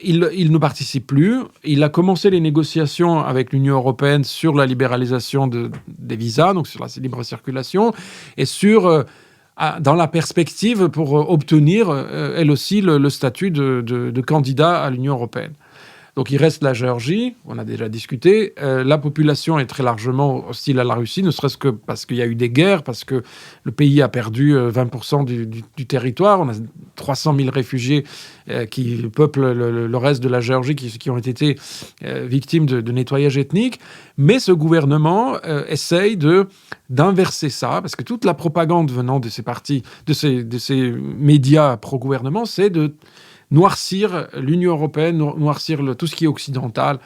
Il ne participe plus. Il a commencé les négociations avec l'Union européenne sur la libéralisation des visas, donc sur la libre circulation, et sur... dans la perspective pour obtenir, elle aussi, le statut de candidat à l'Union européenne. Donc il reste la Géorgie, on a déjà discuté. La population est très largement hostile à la Russie, ne serait-ce que parce qu'il y a eu des guerres, parce que le pays a perdu 20% du territoire. On a 300 000 réfugiés qui peuplent le reste de la Géorgie, qui ont été victimes de nettoyage ethnique. Mais ce gouvernement essaye d'inverser ça, parce que toute la propagande venant de ces partis, de ces médias pro-gouvernement, c'est de noircir l'Union européenne, noircir tout ce qui est occidental.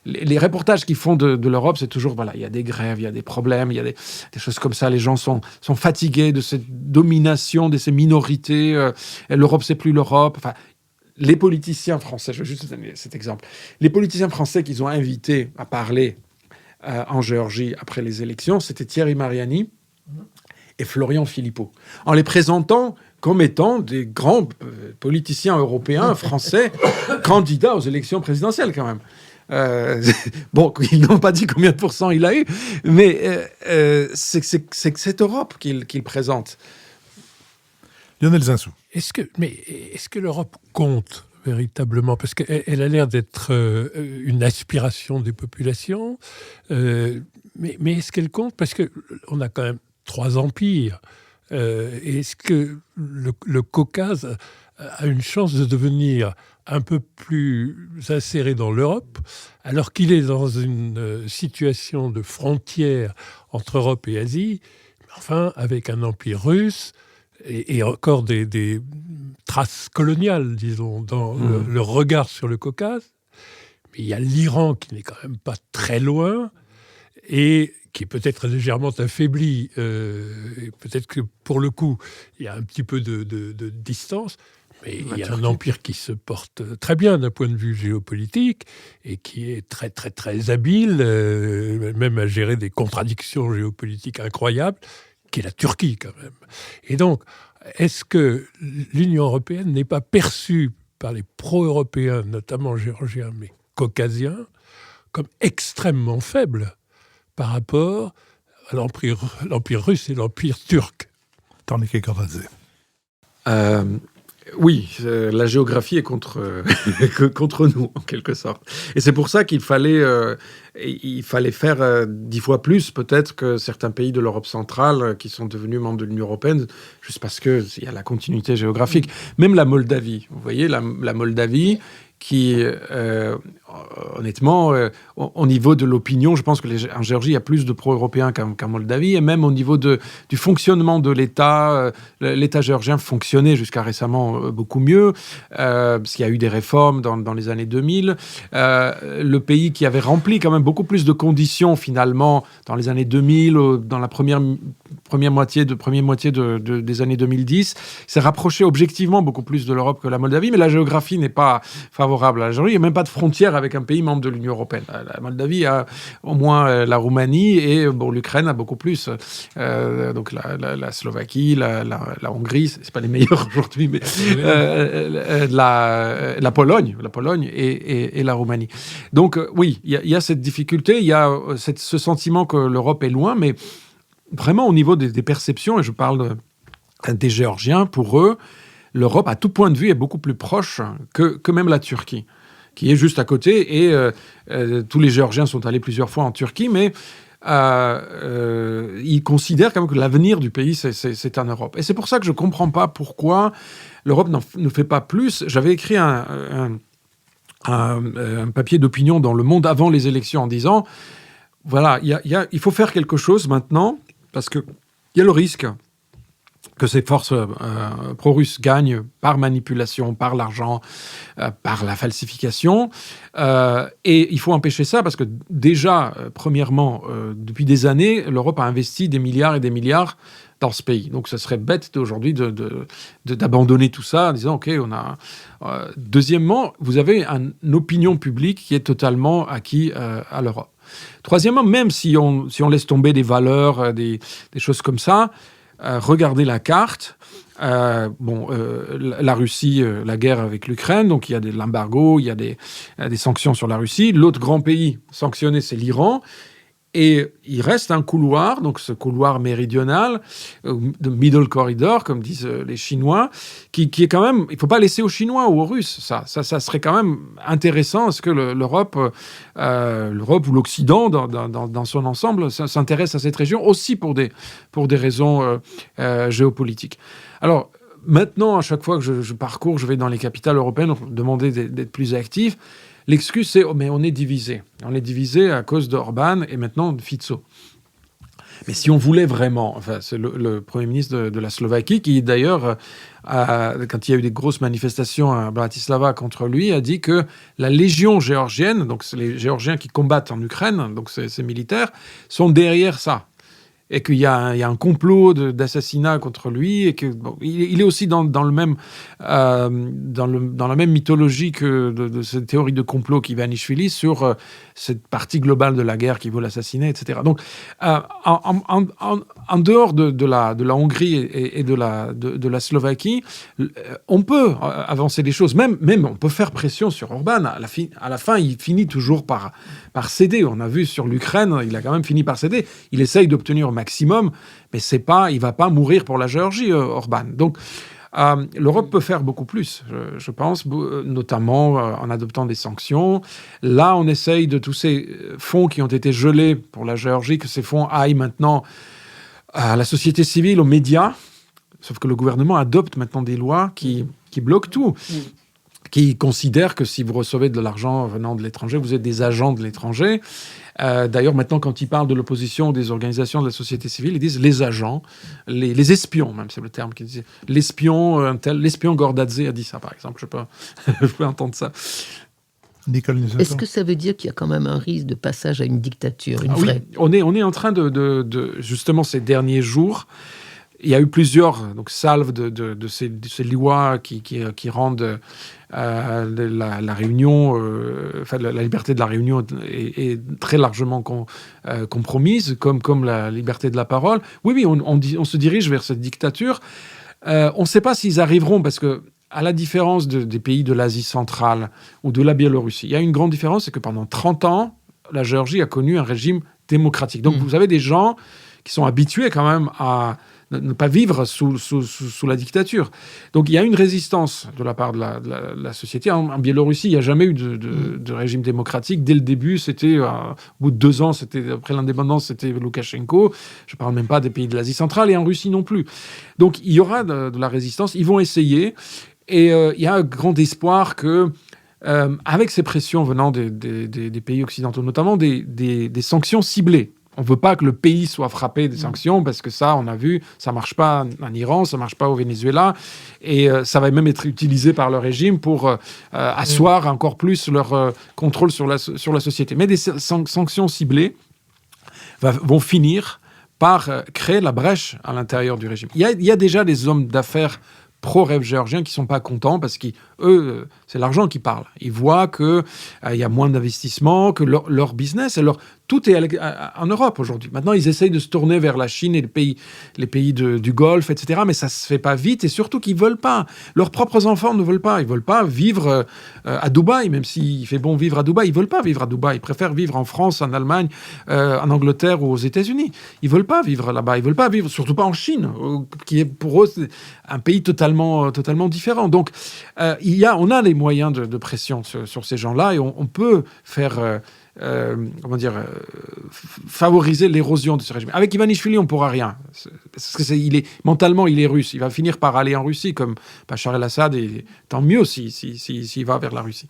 Les reportages qu'ils font de l'Europe, c'est toujours, voilà, il y a des grèves, il y a des problèmes, il y a des choses comme ça. Les gens sont fatigués de cette domination, de ces minorités. L'Europe, c'est plus l'Europe. Enfin, les politiciens français, je vais juste donner cet exemple. Les politiciens français qu'ils ont invités à parler en Géorgie après les élections, c'était Thierry Mariani et Florian Philippot. En les présentant comme étant des grands politiciens européens, français, candidats aux élections présidentielles quand même. Bon, ils n'ont pas dit combien de pourcents il a eu, mais c'est cette Europe qu'il présente. Lionel Zinsou. Est-ce que l'Europe compte véritablement? Parce qu'elle a l'air d'être une aspiration des populations, mais est-ce qu'elle compte? Parce qu'on a quand même 3 empires. Est-ce que le Caucase a une chance de devenir un peu plus inséré dans l'Europe, alors qu'il est dans une situation de frontière entre Europe et Asie, enfin avec un empire russe et encore des traces coloniales, disons, dans le regard sur le Caucase. Mais il y a l'Iran qui n'est quand même pas très loin et qui est peut-être légèrement affaibli. Et peut-être que, pour le coup, il y a un petit peu de distance. Mais il y a un empire qui se porte très bien d'un point de vue géopolitique et qui est très, très, très habile, même à gérer des contradictions géopolitiques incroyables, qui est la Turquie, quand même. Et donc, est-ce que l'Union européenne n'est pas perçue par les pro-européens, notamment géorgiens, mais caucasiens, comme extrêmement faible par rapport à l'empire russe et l'empire turc? Tornike Goradze. Oui, la géographie est contre nous, en quelque sorte. Et c'est pour ça qu'il fallait faire 10 fois plus, peut-être, que certains pays de l'Europe centrale qui sont devenus membres de l'Union européenne, juste parce qu'il y a la continuité géographique. Même la Moldavie, vous voyez, la Moldavie, qui, honnêtement, au niveau de l'opinion, je pense qu'en Géorgie, il y a plus de pro-européens qu'en Moldavie, et même au niveau du fonctionnement de l'État, l'État géorgien fonctionnait jusqu'à récemment beaucoup mieux, parce qu'il y a eu des réformes dans les années 2000. Le pays qui avait rempli quand même beaucoup plus de conditions, finalement, dans les années 2000, dans la première moitié des années 2010, s'est rapproché objectivement beaucoup plus de l'Europe que la Moldavie, mais la géographie n'est pas favorable à la Géorgie. Il n'y a même pas de frontière avec un pays membre de l'Union européenne. La Moldavie a au moins la Roumanie et l'Ukraine a beaucoup plus. Donc la Slovaquie, la Hongrie, c'est pas les meilleurs aujourd'hui, mais la Pologne et la Roumanie. Donc oui, il y a cette difficulté, il y a ce sentiment que l'Europe est loin, mais vraiment au niveau des perceptions, et je parle des Géorgiens, pour eux, l'Europe, à tout point de vue, est beaucoup plus proche que même la Turquie, qui est juste à côté. Et tous les Géorgiens sont allés plusieurs fois en Turquie, mais ils considèrent quand même que l'avenir du pays, c'est en Europe. Et c'est pour ça que je ne comprends pas pourquoi l'Europe ne fait pas plus. J'avais écrit un papier d'opinion dans Le Monde avant les élections en disant, voilà, il faut faire quelque chose maintenant, parce qu'il y a le risque que ces forces pro-russes gagnent par manipulation, par l'argent, par la falsification. Et il faut empêcher ça parce que déjà, premièrement, depuis des années, l'Europe a investi des milliards et des milliards dans ce pays. Donc, ce serait bête aujourd'hui d'abandonner tout ça en disant, OK, on a... Deuxièmement, vous avez une opinion publique qui est totalement acquise à l'Europe. Troisièmement, même si on laisse tomber des valeurs, des choses comme ça, regardez la carte. La Russie, la guerre avec l'Ukraine, donc il y a l'embargo, il y a des sanctions sur la Russie. L'autre grand pays sanctionné, c'est l'Iran. Et il reste un couloir, donc ce couloir méridional, de middle corridor, comme disent les Chinois, qui est quand même... Il ne faut pas laisser aux Chinois ou aux Russes. Ça serait quand même intéressant. Est-ce que l'Europe ou l'Occident, dans son ensemble, s'intéresse à cette région aussi pour des raisons géopolitiques. Alors, maintenant, à chaque fois que je parcours, je vais dans les capitales européennes pour demander d'être plus actifs. L'excuse, c'est mais on est divisé. On est divisé à cause d'Orban et maintenant de Fico. Mais si on voulait vraiment... Enfin, c'est le Premier ministre de la Slovaquie qui, d'ailleurs, quand il y a eu des grosses manifestations à Bratislava contre lui, a dit que la Légion géorgienne, donc c'est les Géorgiens qui combattent en Ukraine, donc ces militaires, sont derrière ça. Et qu'il y a un complot d'assassinat contre lui, et que il est aussi dans la même mythologie que de cette théorie de complot qu'Ivanishvili sur cette partie globale de la guerre qui veut l'assassiner, etc. Donc, en dehors de la Hongrie et de la Slovaquie, on peut avancer des choses. Même on peut faire pression sur Orban. À la fin, il finit toujours par céder. On a vu sur l'Ukraine, il a quand même fini par céder. Il essaye d'obtenir maximum, mais il va pas mourir pour la Géorgie, Orban. Donc, l'Europe peut faire beaucoup plus, je pense, notamment en adoptant des sanctions. Là, on essaye de tous ces fonds qui ont été gelés pour la Géorgie, que ces fonds aillent maintenant à la société civile, aux médias. Sauf que le gouvernement adopte maintenant des lois qui bloquent tout. Qui considèrent que si vous recevez de l'argent venant de l'étranger, vous êtes des agents de l'étranger. D'ailleurs, maintenant, quand ils parlent de l'opposition ou des organisations de la société civile, ils disent les agents, les espions, même, c'est le terme qu'ils disent. L'espion Gordadze a dit ça, par exemple. Je peux entendre ça. Nicole Nesoto. Est-ce que ça veut dire qu'il y a quand même un risque de passage à une dictature, vraie ? Oui, on est en train de justement, ces derniers jours, il y a eu plusieurs salves de ces lois qui rendent la réunion, la liberté de la réunion est très largement compromise, comme la liberté de la parole. Oui, on se dirige vers cette dictature. On ne sait pas s'ils arriveront, parce que, à la différence des pays de l'Asie centrale ou de la Biélorussie, il y a une grande différence, c'est que pendant 30 ans, la Géorgie a connu un régime démocratique. Donc, vous avez des gens qui sont habitués quand même à ne pas vivre sous la dictature. Donc, il y a une résistance de la part de la société. En Biélorussie, il n'y a jamais eu de régime démocratique. Dès le début, c'était, au bout de 2 ans, après l'indépendance, c'était Loukachenko. Je ne parle même pas des pays de l'Asie centrale, et en Russie non plus. Donc, il y aura de la résistance. Ils vont essayer. Et il y a un grand espoir que, avec ces pressions venant des pays occidentaux, notamment des sanctions ciblées. On ne veut pas que le pays soit frappé des sanctions, parce que ça, on a vu, ça ne marche pas en Iran, ça ne marche pas au Venezuela, et ça va même être utilisé par le régime pour asseoir encore plus leur contrôle sur la société. Mais des sanctions ciblées vont finir par créer la brèche à l'intérieur du régime. Il y a déjà des hommes d'affaires pro-rêve géorgiens qui ne sont pas contents, parce qu'eux, c'est l'argent qui parle. Ils voient qu'il y a moins d'investissement, que leur business, tout est en Europe aujourd'hui. Maintenant, ils essayent de se tourner vers la Chine et les pays du Golfe, etc. Mais ça ne se fait pas vite, et surtout qu'ils ne veulent pas. Leurs propres enfants ne veulent pas. Ils ne veulent pas vivre à Dubaï, même s'il fait bon vivre à Dubaï. Ils ne veulent pas vivre à Dubaï. Ils préfèrent vivre en France, en Allemagne, en Angleterre ou aux États-Unis. Ils ne veulent pas vivre là-bas. Ils ne veulent pas vivre, surtout pas en Chine, qui est pour eux un pays totalement différent. Donc, on a les moyens de pression sur ces gens-là, et on peut faire... favoriser l'érosion de ce régime. Avec Ivanishvili, on ne pourra rien. Parce que mentalement, il est russe. Il va finir par aller en Russie, comme Bachar el-Assad, et tant mieux s'il va vers la Russie.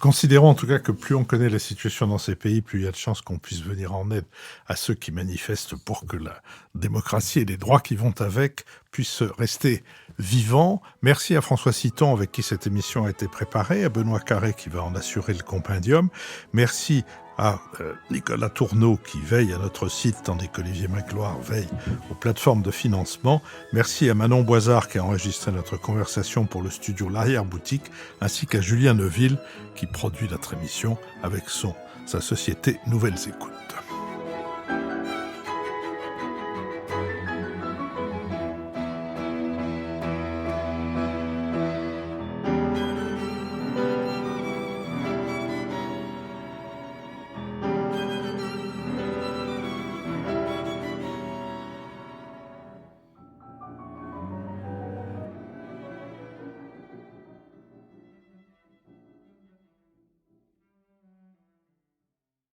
Considérons en tout cas que plus on connaît la situation dans ces pays, plus il y a de chances qu'on puisse venir en aide à ceux qui manifestent pour que la démocratie et les droits qui vont avec puisse rester vivant. Merci à François Citon avec qui cette émission a été préparée, à Benoît Carré qui va en assurer le compendium. Merci à Nicolas Tourneau qui veille à notre site, tandis qu'Olivier Magloire veille aux plateformes de financement. Merci à Manon Boisard qui a enregistré notre conversation pour le studio L'Arrière-Boutique, ainsi qu'à Julien Neuville qui produit notre émission avec sa société Nouvelles Écoutes.